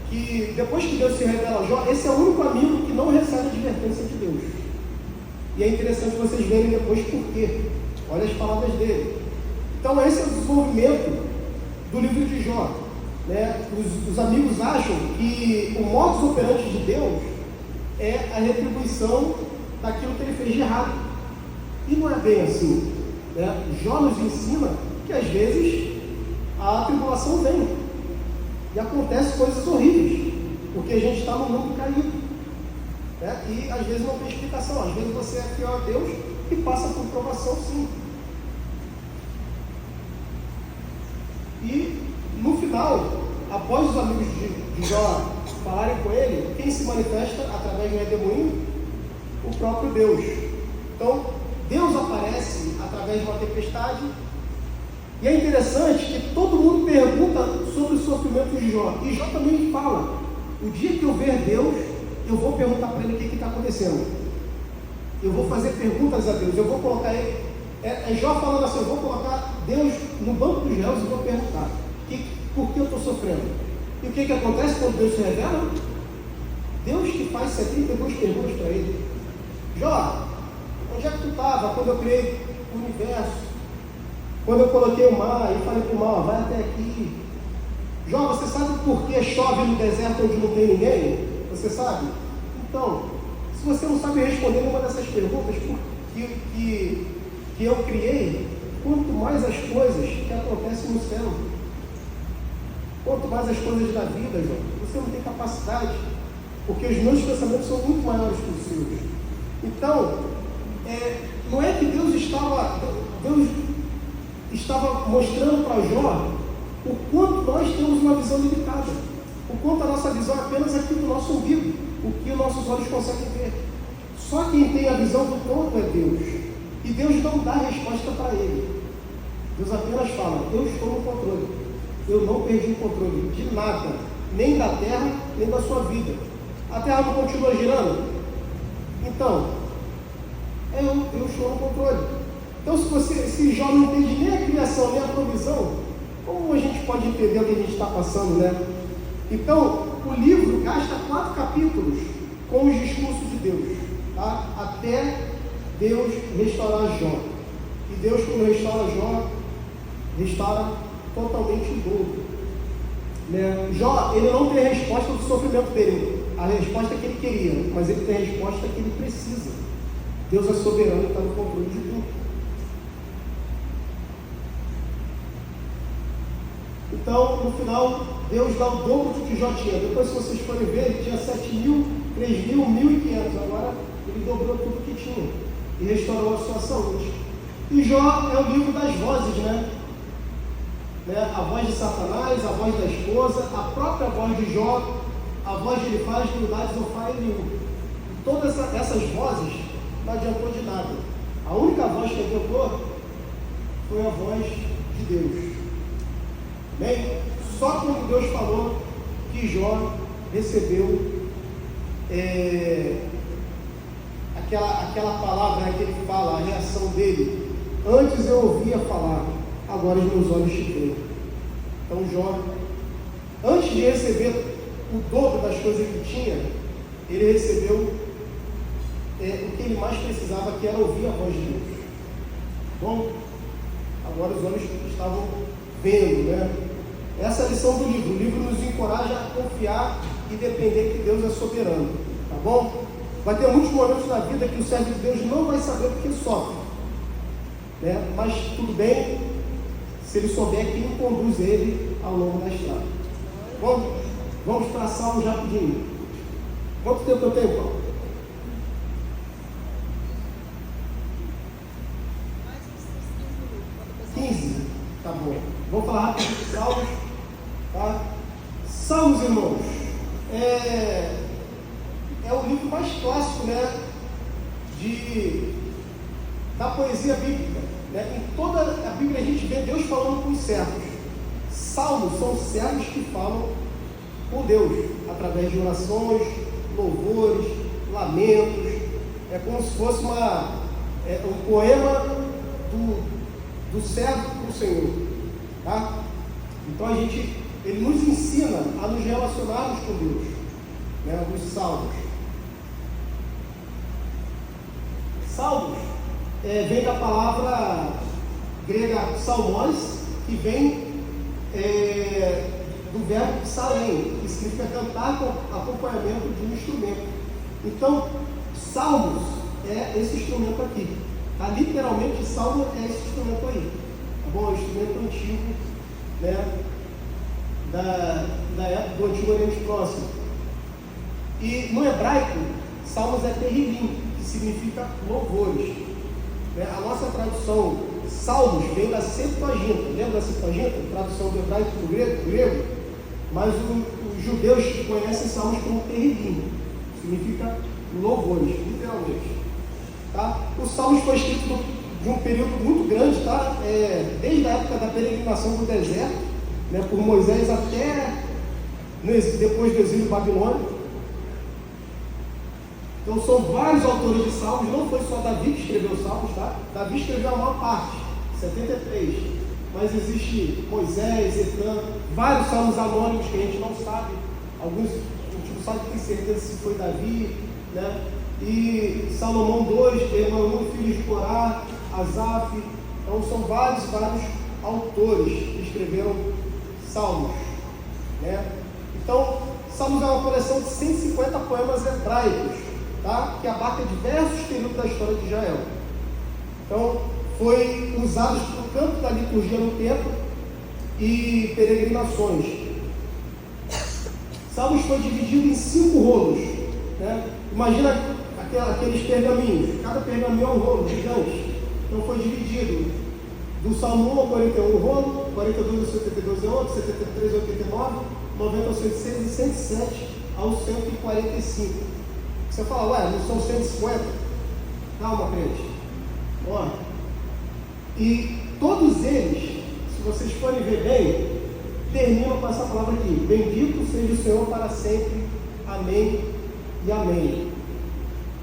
que depois que Deus se revela a Jó, esse é o único amigo que não recebe advertência de Deus. E é interessante vocês verem depois por quê. Olha as palavras dele. Então esse é o desenvolvimento do livro de Jó, né? Os amigos acham que o modus operandi de Deus é a retribuição daquilo que ele fez de errado. E não é bem assim, né? Jó nos ensina que às vezes a tribulação vem e acontecem coisas horríveis, porque a gente está no mundo caído, né? E às vezes não tem explicação. Às vezes você é fiel a Deus e passa por provação, sim. E no final, após os amigos de Jó falarem com ele, quem se manifesta através do redemoinho? O próprio Deus. Então Deus aparece através de uma tempestade. E é interessante que todo mundo pergunta sobre o sofrimento de Jó. E Jó também fala: o dia que eu ver Deus, eu vou perguntar para ele o que está acontecendo. Eu vou fazer perguntas a Deus. Eu vou colocar ele. Jó falando assim: eu vou colocar Deus no banco dos réus e vou perguntar por que eu estou sofrendo. E o que acontece quando Deus se revela? Deus que faz 72 perguntas para ele. Jó, onde é que tu estava quando eu criei o universo? Quando eu coloquei o mar e falei para o mar: vai até aqui. Jó, você sabe por que chove no deserto onde não tem ninguém? Você sabe? Então, se você não sabe responder nenhuma dessas perguntas que eu criei, quanto mais as coisas que acontecem no céu, quanto mais as coisas da vida, Jó, você não tem capacidade, porque os meus pensamentos são muito maiores que os seus. Então, não é que Deus estava mostrando para Jó o quanto nós temos uma visão limitada, o quanto a nossa visão é apenas aqui do nosso umbigo, o que os nossos olhos conseguem ver. Só quem tem a visão do todo é Deus, e Deus não dá resposta para ele. Deus apenas fala: eu estou no controle, eu não perdi o controle de nada, nem da terra, nem da sua vida. A terra não continua girando? Então, eu estou no controle. Então, se Jó não entende nem a criação, nem a provisão, como a gente pode entender o que a gente está passando, né? Então, o livro gasta 4 capítulos com os discursos de Deus, tá? Até Deus restaurar Jó. E Deus, quando restaura Jó, restaura totalmente o dobro, né? Jó, ele não tem a resposta do sofrimento dele, a resposta que ele queria, mas ele tem a resposta que ele precisa. Deus é soberano e está no controle de tudo. Então, no final, Deus dá o dobro do que Jó tinha. Depois, se vocês forem ver, ele tinha 7.000, 3.000, 1.500. Agora, ele dobrou tudo que tinha e restaurou a sua saúde. E Jó é o livro das vozes, né? A voz de Satanás, a voz da esposa, a própria voz de Jó, a voz de Elifaz, Bildade, Zofar e Eliú. E todas essas vozes não adiantou de nada. A única voz que adiantou foi a voz de Deus. Bem, só quando Deus falou que Jó recebeu aquela palavra que ele fala, a reação dele: antes eu ouvia falar, agora os meus olhos te veem. Então Jó, antes de receber o dobro das coisas que tinha, ele recebeu o que ele mais precisava, que era ouvir a voz de Deus. Bom, agora os olhos estavam vendo, né? Essa é a lição do livro. O livro nos encoraja a confiar e depender que Deus é soberano, tá bom? Vai ter muitos momentos na vida que o servo de Deus não vai saber porque sofre, né? Mas tudo bem, se ele souber quem conduz ele ao longo da estrada. Bom, Vamos para Salmos rapidinho. Quanto tempo eu tenho, Paulo? 15? Tá bom. Vamos falar rapidinho de Salmos. Tá? Salmos, irmãos, é o livro mais clássico, né, da poesia bíblica. Né? Em toda a Bíblia a gente vê Deus falando com os servos. Salmos são servos que falam com Deus, através de orações, louvores, lamentos. É como se fosse um poema do servo para o Senhor. Tá? Então ele nos ensina a nos relacionarmos com Deus, né? Os salmos. Salmos vem da palavra grega salmos, que vem do verbo psalém, que significa cantar com acompanhamento de um instrumento. Então, salmos é esse instrumento aqui. Tá? Literalmente, salmo é esse instrumento aí. Tá bom? É um instrumento antigo, né? Da época do Antigo Oriente Próximo. E no hebraico, salmos é terrilim, que significa louvores. A nossa tradução salmos vem da Septuaginta. Lembra da Septuaginta? Tradução do hebraico para o grego? Mas os judeus conhecem salmos como terrilim, significa louvores, literalmente. Tá? O salmos foi escrito de um período muito grande, tá? Desde a época da peregrinação do deserto, né, por Moisés até depois do exílio babilônico. Então são vários autores de salmos, não foi só Davi que escreveu salmos, tá? Davi escreveu a maior parte, 73, mas existe Moisés, Etã, vários salmos anônimos que a gente não sabe, alguns a gente não sabe com certeza se foi Davi, né? E Salomão 2, Emaús, filho de Corá, Asaf. Então são vários autores que escreveram salmos, né? Então, salmos é uma coleção de 150 poemas hebraicos, tá? Que abarca diversos períodos da história de Israel. Então, foi usado para o canto da liturgia no templo e peregrinações. Salmos foi dividido em 5 rolos, né? Imagina aqueles pergaminhos, cada pergaminho é um rolo gigante. Então foi dividido do Salmo 1 ao 41 rolo, 42 ao 72 é outro, 73 ao 89, 90 ao 106 e 107 ao 145. Você fala, ué, não são 150? Calma, crente. Ó. E todos eles, se vocês forem ver bem, terminam com essa palavra aqui: bendito seja o Senhor para sempre, amém e amém.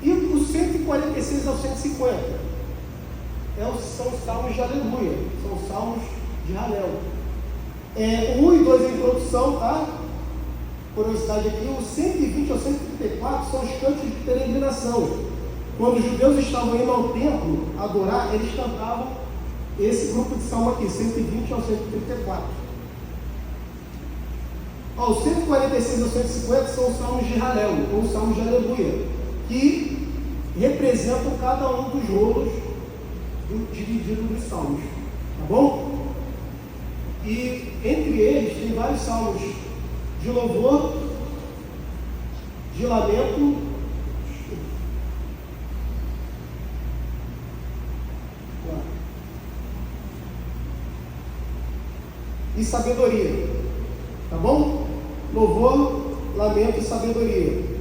E os 146 ao 150 são os salmos de aleluia, são os salmos de Halel. 1 e 2 é a introdução, tá? Curiosidade aqui: os 120 ao 134 são os cantos de peregrinação. Quando os judeus estavam indo ao templo adorar, eles cantavam esse grupo de salmo aqui, 120 ao 134. Os 146 ao 150 são os salmos de Halel, ou os salmos de aleluia, que representam cada um dos rolos dividido dos salmos, tá bom? E entre eles tem vários salmos de louvor, de lamento, e sabedoria, tá bom? Louvor, lamento e sabedoria.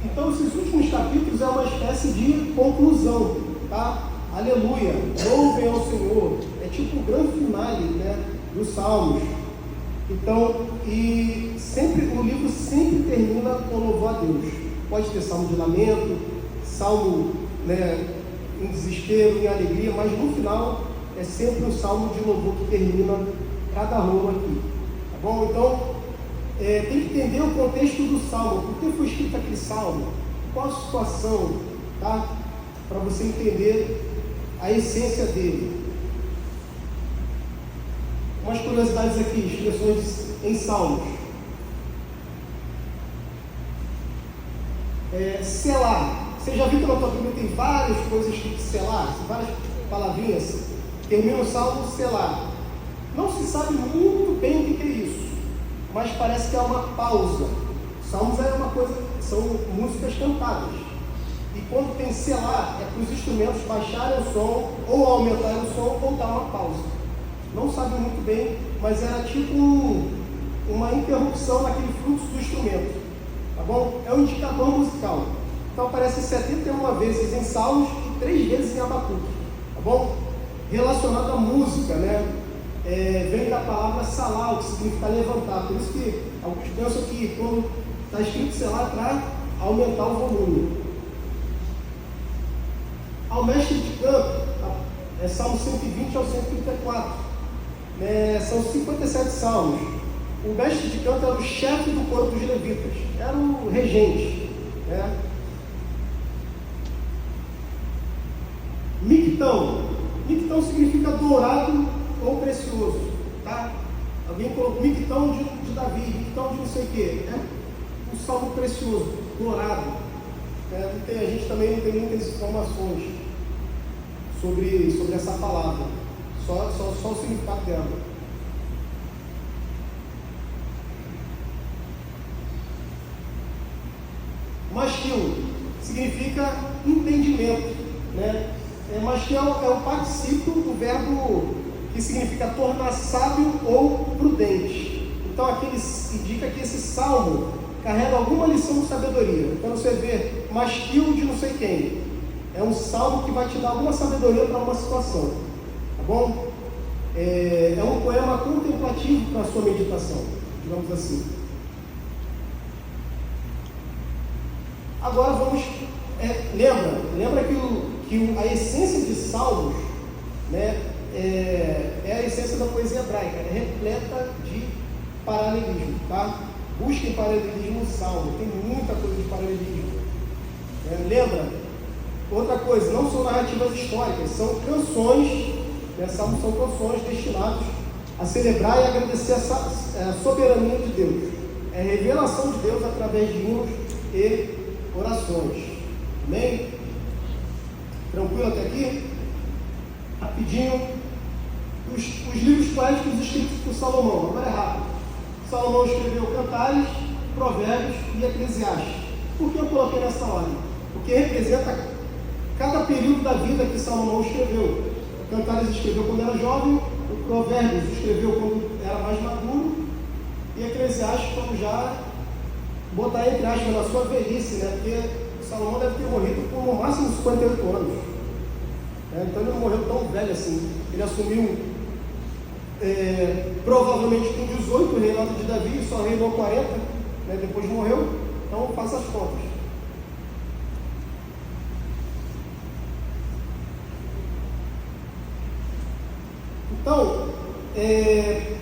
Então esses últimos capítulos é uma espécie de conclusão, tá? Aleluia, louvem ao Senhor, é tipo o grande finale, né, dos salmos. Então, e sempre, o livro sempre termina com louvor a Deus. Pode ter salmo de lamento, salmo, né, em desespero, em alegria, mas no final é sempre um salmo de louvor que termina cada rolo aqui, tá bom? Então, tem que entender o contexto do salmo, por que foi escrito aquele salmo, qual a situação, tá? Para você entender a essência dele. Umas curiosidades aqui, expressões em salmos. Selar. Você já viu que na tua Bíblia tem várias coisas escritas selar? Várias palavrinhas, termina o salmo Selá. Não se sabe muito bem o que é isso, mas parece que é uma pausa. Salmos é uma coisa, são músicas cantadas. E quando tem Selá, é para os instrumentos baixarem o som, ou aumentarem o som, ou dar uma pausa. Não sabe muito bem, mas era tipo uma interrupção naquele fluxo do instrumento. Tá bom? É um indicador musical. Então aparece 71 vezes em Salmos e 3 vezes em Abacuque. Tá bom? Relacionado à música, né? Vem da palavra salal, que significa levantar. Por isso que alguns pensam que quando está escrito Selá, para aumentar o volume. Ao mestre de canto, Salmo 120 ao 134. São 57 salmos. O mestre de canto era o chefe do coro dos levitas, era o regente. Né? Mictão significa dourado ou precioso. Tá? Alguém colocou Mictão de Davi, Mictão de não sei o quê. Um salmo precioso, dourado. A gente também não tem muitas informações sobre essa palavra, só o significado dela. Masquil significa entendimento, né? Masquil é o particípio do verbo que significa tornar sábio ou prudente. Então aqui ele indica que esse salmo carrega alguma lição de sabedoria. Então você vê Masquil de não sei quem, é um salmo que vai te dar alguma sabedoria para uma situação, tá bom? É um poema contemplativo para a sua meditação, digamos assim. Agora vamos, lembra que a essência de Salmos, né, é a essência da poesia hebraica, é repleta de paralelismo, tá? Busquem paralelismo no Salmo, tem muita coisa de paralelismo. Lembra? Outra coisa, não são narrativas históricas, são canções, Salmos são canções destinadas a celebrar e agradecer a soberania de Deus. É a revelação de Deus através de hinos e orações. Amém? Tranquilo até aqui? Rapidinho. Os livros poéticos escritos por Salomão. Agora é rápido. Salomão escreveu Cantares, Provérbios e Eclesiastes. Por que eu coloquei nessa ordem? Porque representa cada período da vida que Salomão escreveu. O Cantares escreveu quando era jovem, o Provérbios escreveu quando era mais maduro, e Eclesiastes quando já botar entre aspas na sua velhice, né? Porque Salomão deve ter morrido por no máximo 58 anos. Então ele não morreu tão velho assim. Ele assumiu provavelmente com 18 o reinado de Davi, só reinou 40, né? Depois morreu. Então faça as contas. Então,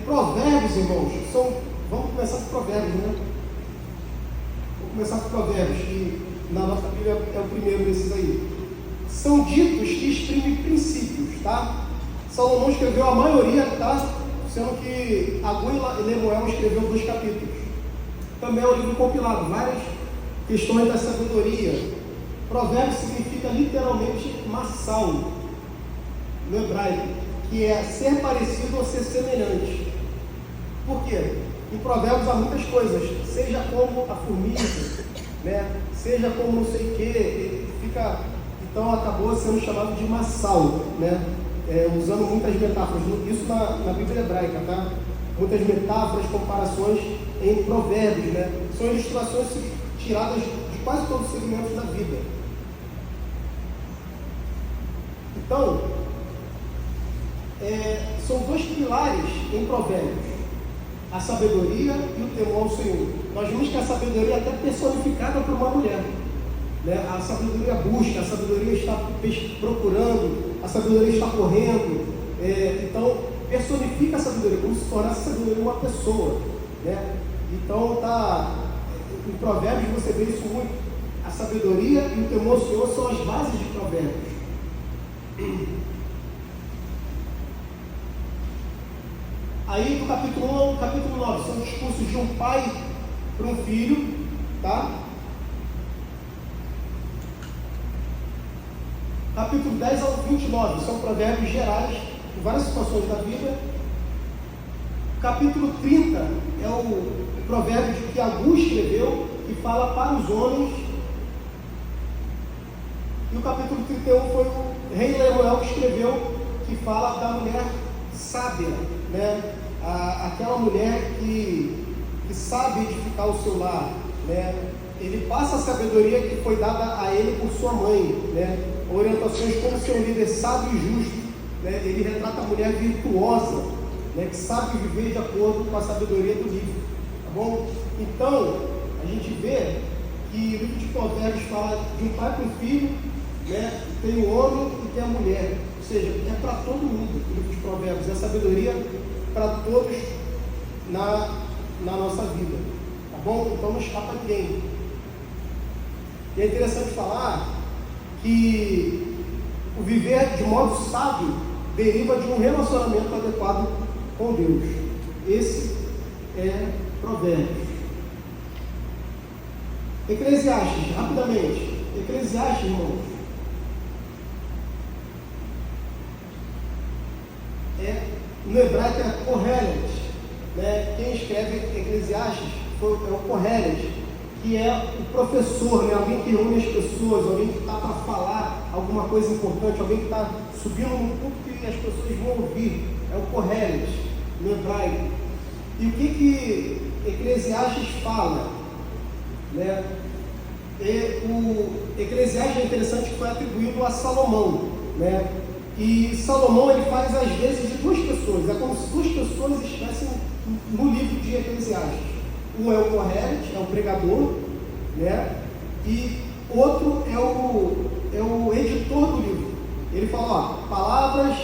provérbios, irmãos, vamos começar com provérbios, né? Vou começar com provérbios, que na nossa Bíblia é o primeiro desses aí. São ditos que exprimem princípios, tá? Salomão escreveu a maioria, tá? Sendo que Agum e Lemuel escreveu 2 capítulos. Também é um livro compilado, várias questões da sabedoria. Provérbios significa literalmente maçal, no hebraico, que é ser parecido ou ser semelhante. Por quê? Em Provérbios há muitas coisas, seja como a formiga, né? Seja como não sei o que, então acabou sendo chamado de maçal, né? Usando muitas metáforas, isso na Bíblia hebraica, tá? Muitas metáforas, comparações em Provérbios, né? São ilustrações tiradas de quase todos os segmentos da vida. Então, são 2 pilares em Provérbios: a sabedoria e o temor ao Senhor. Nós vimos que a sabedoria é até personificada por uma mulher, né? A sabedoria busca, a sabedoria está procurando, a sabedoria está correndo. Então personifica a sabedoria, como se tornasse a sabedoria uma pessoa, né? Então em Provérbios você vê isso muito. A sabedoria e o temor ao Senhor são as bases de Provérbios. Aí do capítulo 1 ao capítulo 9 são discursos de um pai para um filho, tá? capítulo 10 ao 29, são provérbios gerais de várias situações da vida. O capítulo 30 é o provérbio que Agú escreveu, que fala para os homens. E o capítulo 31 foi o rei Lemuel que escreveu, que fala da mulher sábia, né? Aquela mulher que sabe edificar o seu lar, né? Ele passa a sabedoria que foi dada a ele por sua mãe, né? Orientações como ser um líder sábio e justo, né? Ele retrata a mulher virtuosa, né? Que sabe viver de acordo com a sabedoria do livro, tá bom? Então, a gente vê que o livro de Provérbios fala de um pai com filho, né? Tem o homem e tem a mulher, ou seja, é para todo mundo o livro de Provérbios, é sabedoria para todos na nossa vida, tá bom? Então não escapa ninguém. E é interessante falar que o viver de modo sábio deriva de um relacionamento adequado com Deus. Esse é Provérbios. Eclesiastes, rapidamente. Eclesiastes, irmãos, no hebraico é Kohelet, né? Quem escreve Eclesiastes é o Kohelet, que é o professor, né? Alguém que reúne as pessoas, alguém que está para falar alguma coisa importante, alguém que está subindo no púlpito e as pessoas vão ouvir. É o Kohelet, no hebraico. E o que Eclesiastes fala, né? O Eclesiastes é interessante que foi atribuído a Salomão, né? E Salomão ele faz às vezes de duas pessoas, é como se duas pessoas estivessem no livro de Eclesiastes. Um é o Kohelet, é o pregador, né? E outro é o editor do livro. Ele fala, ó, palavras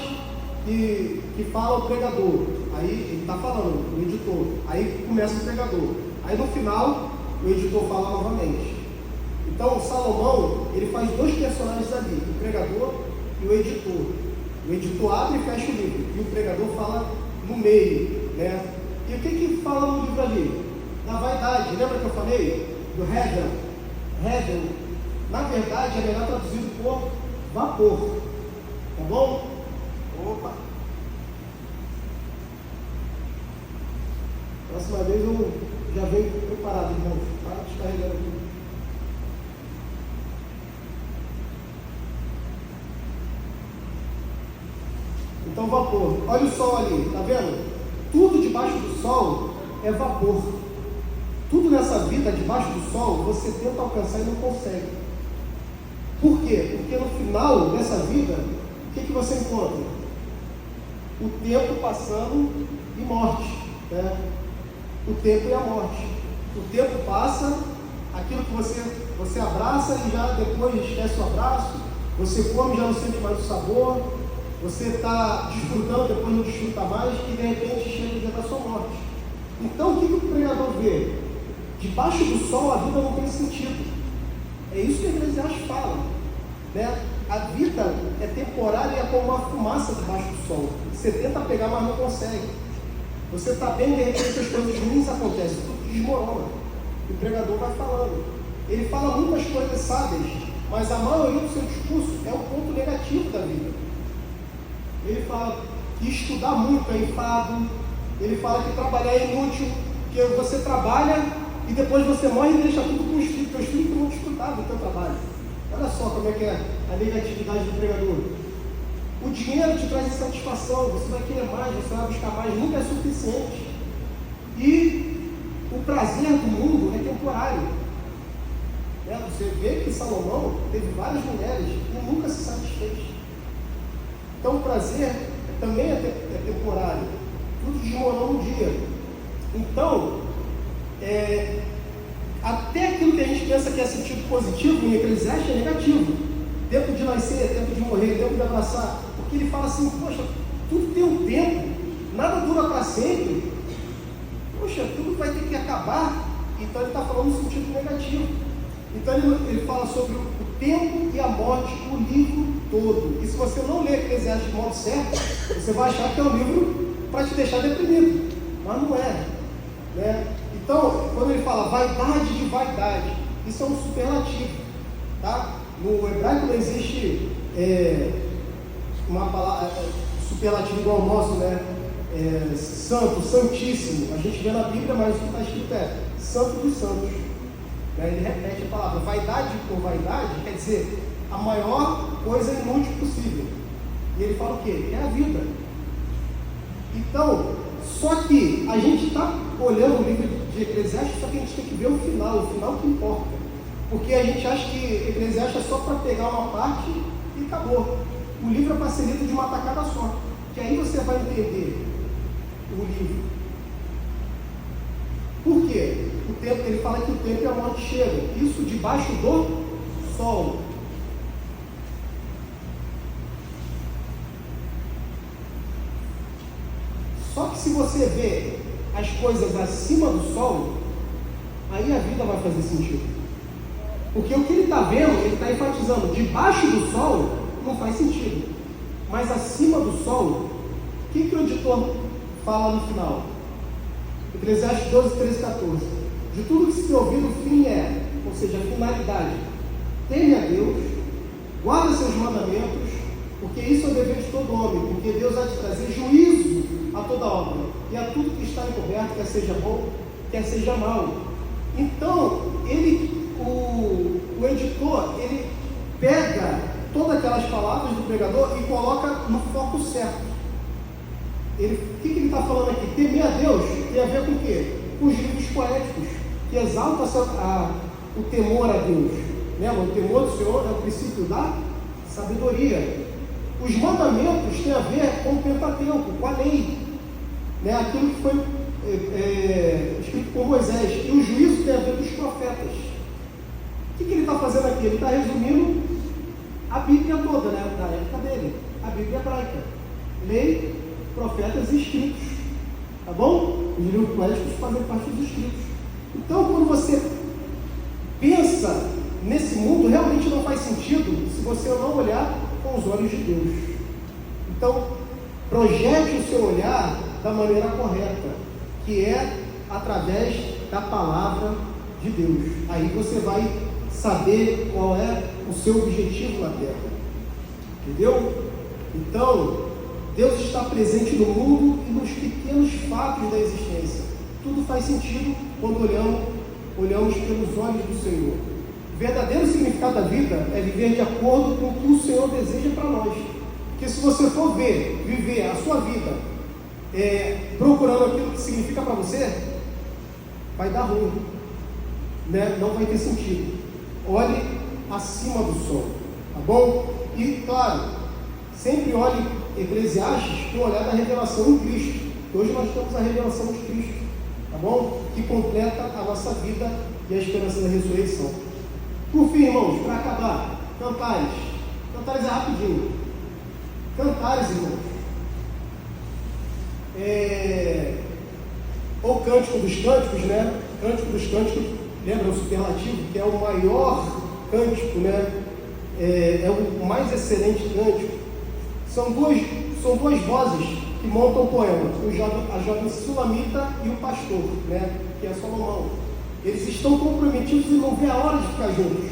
que fala o pregador. Aí ele está falando, o editor. Aí começa o pregador. Aí no final, o editor fala novamente. Então, Salomão, ele faz dois personagens ali, o pregador e o editor. O editor abre e fecha o livro, e o pregador fala no meio, né? E o que fala no livro ali? Da vaidade. Lembra que eu falei? Do Hegel? Hegel, na verdade, é melhor traduzido por vapor. Tá bom? Opa! Próxima vez eu já venho preparado, irmão. Para descarregando aqui. Então, vapor. Olha o sol ali, tá vendo? Tudo debaixo do sol é vapor. Tudo nessa vida debaixo do sol você tenta alcançar e não consegue. Por quê? Porque no final dessa vida, o que você encontra? O tempo passando e morte, né? O tempo e a morte. O tempo passa, aquilo que você abraça e já depois esquece o abraço, você come e já não sente mais o sabor, você está desfrutando, depois não desfruta mais, e de repente chega o dia da sua morte. Então o que o pregador vê? Debaixo do sol a vida não tem sentido. É isso que a Eclesiastes fala, né? A vida é temporária e é como uma fumaça debaixo do sol. Você tenta pegar, mas não consegue. Você está bem, de repente as coisas ruins acontecem, tudo desmorona. O pregador vai falando. Ele fala muitas coisas sábias, mas a maioria do seu discurso é o ponto negativo da vida. Ele fala que estudar muito é enfado. Ele fala que trabalhar é inútil, que você trabalha e depois você morre e deixa tudo com os filhos, porque os filhos não vão desfrutar do teu trabalho. Olha só como é que é a negatividade do pregador. O dinheiro te traz insatisfação, você vai querer mais, você vai buscar mais, nunca é suficiente. E o prazer do mundo é temporário. Né? Você vê que Salomão teve várias mulheres e nunca se satisfez. Então o prazer também é temporário. Tudo desmorona um dia. Então, até aquilo que a gente pensa que é sentido positivo em Eclesiastes é negativo. Tempo de nascer, tempo de morrer, tempo de abraçar. Porque ele fala assim, poxa, tudo tem um tempo, nada dura para sempre. Poxa, tudo vai ter que acabar. Então ele está falando no sentido negativo. Então ele fala sobre o tempo e a morte, o livro todo. E se você não ler Eclesiastes de modo certo, você vai achar que é um livro para te deixar deprimido. Mas não é, né? Então, quando ele fala vaidade de vaidade, isso é um superlativo, tá? No hebraico não existe uma palavra, superlativo igual ao nosso, né? Santo, santíssimo. A gente vê na Bíblia, mas o que está escrito é santo dos santos. Ele repete a palavra. Vaidade por vaidade quer dizer a maior coisa inútil possível. E ele fala o quê? É a vida. Então, só que a gente está olhando o livro de Eclesiastes, só que a gente tem que ver o final que importa. Porque a gente acha que Eclesiastes é só para pegar uma parte e acabou. O livro é para ser lido de uma tacada só. Que aí você vai entender o livro. Por quê? O tempo, ele fala que o tempo e a morte chegam. Isso debaixo do sol. Só que se você vê as coisas acima do sol, aí a vida vai fazer sentido. Porque o que ele está vendo, ele está enfatizando, debaixo do sol não faz sentido. Mas acima do sol, o que o editor fala no final? Eclesiastes 12, 13, 14. De tudo que se ouvir, o fim é, ou seja, a finalidade. Teme a Deus, guarda seus mandamentos, porque isso é o dever de todo homem, porque Deus há de trazer juízo a toda obra, e a tudo que está encoberto, quer seja bom, quer seja mal. Então, o editor, ele pega todas aquelas palavras do pregador e coloca no foco certo. O que ele está falando aqui? Temer a Deus tem a ver com o quê? Com os livros poéticos, que exaltam o temor a Deus. Lembra? O temor do Senhor é o princípio da sabedoria. Os mandamentos têm a ver com o Pentateuco, com a lei, né? Aquilo que foi escrito por Moisés. E o juízo tem a ver com os profetas. O que ele está fazendo aqui? Ele está resumindo a Bíblia toda, né? Da época dele, a Bíblia hebraica. Lei, profetas e escritos. Tá bom? Os livros poéticos fazem parte dos escritos. Então, quando você pensa nesse mundo, realmente não faz sentido se você não olhar com os olhos de Deus. Então, projete o seu olhar da maneira correta, que é através da palavra de Deus. Aí você vai saber qual é o seu objetivo na Terra. Entendeu? Então, Deus está presente no mundo e nos pequenos fatos da existência. Tudo faz sentido quando olhamos pelos olhos do Senhor. O verdadeiro significado da vida é viver de acordo com o que o Senhor deseja para nós. Porque se você for viver a sua vida procurando aquilo que significa para você, vai dar ruim, né? Não vai ter sentido. Olhe acima do sol, tá bom? E claro, sempre olhe Eclesiastes com o olhar da revelação em Cristo. Hoje nós temos a revelação de Cristo, tá bom? Que completa a nossa vida e a esperança da ressurreição. Por fim, irmãos, para acabar, Cantares. Cantares é rapidinho. Cantares, irmãos, ou Cântico dos Cânticos, né? Cântico dos Cânticos, lembra o superlativo, que é o maior cântico, né? É o mais excelente cântico. São duas vozes que montam o poema, a jovem sulamita e o pastor, né? Que é Salomão. Eles estão comprometidos e não vê a hora de ficar juntos.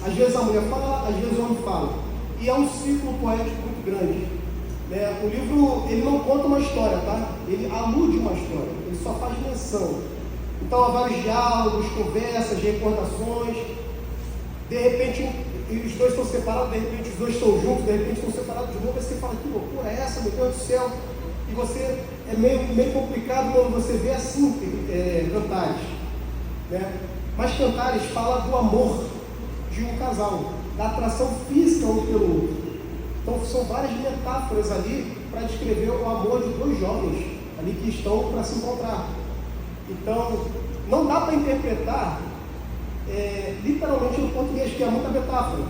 Às vezes a mulher fala, às vezes o homem fala. E é um ciclo poético muito grande. O livro, ele não conta uma história, tá? Ele alude uma história, ele só faz menção. Então há vários diálogos, conversas, recordações. De repente, os dois estão separados, de repente os dois estão juntos, de repente estão separados de novo. Aí você fala, que loucura é essa, meu Deus do céu? E você, é meio complicado quando você vê assim, Cantares, né? Mas Cantares fala do amor de um casal, da atração física um pelo outro. Então são várias metáforas ali para descrever o amor de dois jovens ali que estão para se encontrar. Então não dá para interpretar literalmente no português, que é muita metáfora.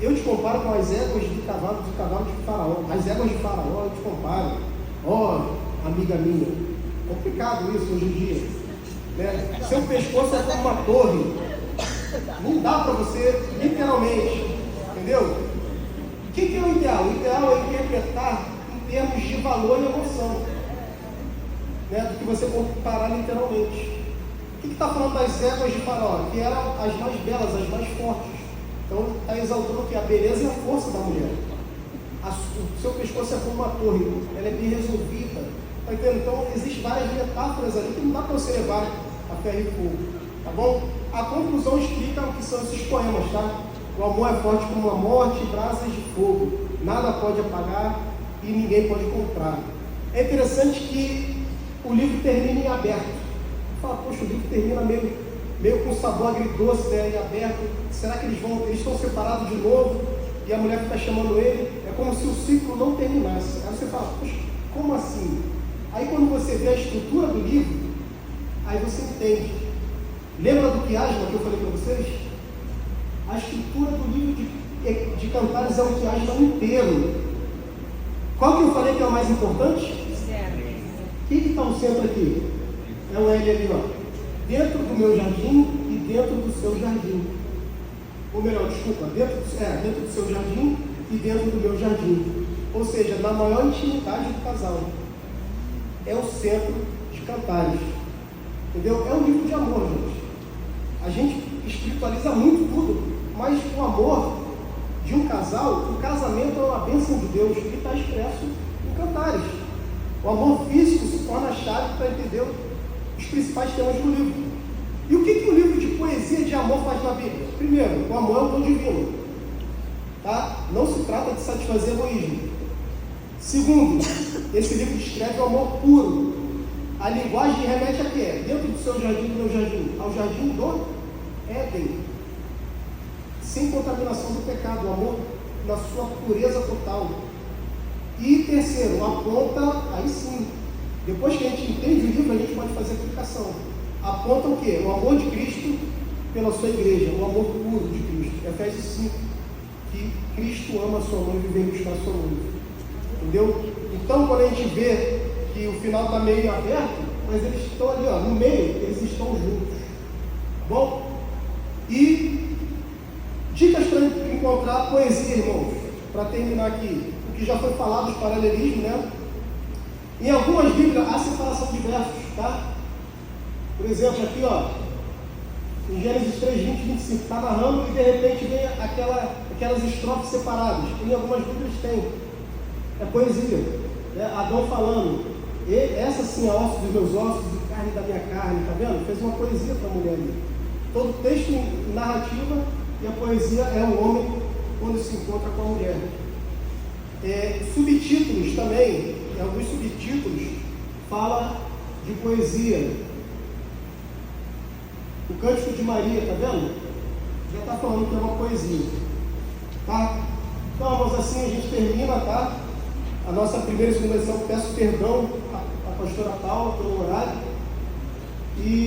Eu te comparo com as éguas de cavalo de Faraó. As éguas de Faraó eu te comparo. Amiga minha, complicado isso hoje em dia, né? Seu pescoço é como uma torre. Não dá para você, literalmente, entendeu? O que é o ideal? O ideal é interpretar em termos de valor e emoção, né? Do que você comparar literalmente. O que está falando das éguas de Faraó? Que eram as mais belas, as mais fortes. Então está exaltando que a beleza e a força da mulher. O seu pescoço é como uma torre, ela é bem resolvida. Tá entendendo? Então existem várias metáforas ali que não dá para você levar a ferro e fogo. Tá bom? A conclusão explica o que são esses poemas, tá? O amor é forte como a morte e brasas de fogo. Nada pode apagar e ninguém pode comprar. É interessante que o livro termina em aberto. Fala, poxa, o livro termina meio com sabor agridoce, né, em aberto. Será que eles estão separados de novo? E a mulher fica chamando ele. É como se o ciclo não terminasse. Aí você fala, poxa, como assim? Aí quando você vê a estrutura do livro, aí você entende. Lembra do quiasma que eu falei para vocês? A estrutura do livro de Cantares é um quiasma inteiro. Qual que eu falei que é o mais importante? O que está o centro aqui? É um L ali, ó. Dentro do meu jardim e dentro do seu jardim. Ou melhor, desculpa, dentro do seu jardim e dentro do meu jardim. Ou seja, na maior intimidade do casal. É o centro de Cantares. Entendeu? É um livro de amor, gente. A gente espiritualiza muito tudo, mas o amor de um casal, o casamento é uma bênção de Deus, que está expresso em Cantares. O amor físico se torna a chave para entender os principais temas do livro. E o que o livro de poesia de amor faz na Bíblia? Primeiro, o amor é o dom divino. Tá? Não se trata de satisfazer egoísmo. Segundo, esse livro descreve o amor puro. A linguagem remete a quê? Dentro do seu jardim e do meu jardim. Ao jardim do Éden. Sem contaminação do pecado. O amor na sua pureza total. E terceiro, aponta, aí sim, depois que a gente entende o livro, a gente pode fazer aplicação. Aponta o quê? O amor de Cristo pela sua igreja, o amor puro de Cristo. Efésios 5, que Cristo ama a sua noiva e vem buscar a sua noiva. Entendeu? Então, quando a gente vê que o final está meio aberto, mas eles estão ali, ó, no meio, eles estão juntos. Tá bom? E dicas para encontrar poesia, irmãos, para terminar aqui. O que já foi falado, os paralelismos, né? Em algumas Bíblias há separação de versos, tá? Por exemplo, aqui, ó, em Gênesis 3, 20, 25, está narrando e de repente vem aquelas estrofes separadas. Em algumas Bíblias tem. É poesia. Né? Adão falando, essa sim é osso dos meus ossos e carne da minha carne, tá vendo? Fez uma poesia para a mulher ali. Todo texto em narrativa e a poesia é o homem quando se encontra com a mulher. Subtítulos também, alguns subtítulos fala de poesia. O Cântico de Maria, tá vendo? Já está falando que é uma poesia. Tá? Então, irmãos, assim a gente termina, tá? A nossa primeira e segunda lição. Peço perdão à pastora Paula pelo horário. E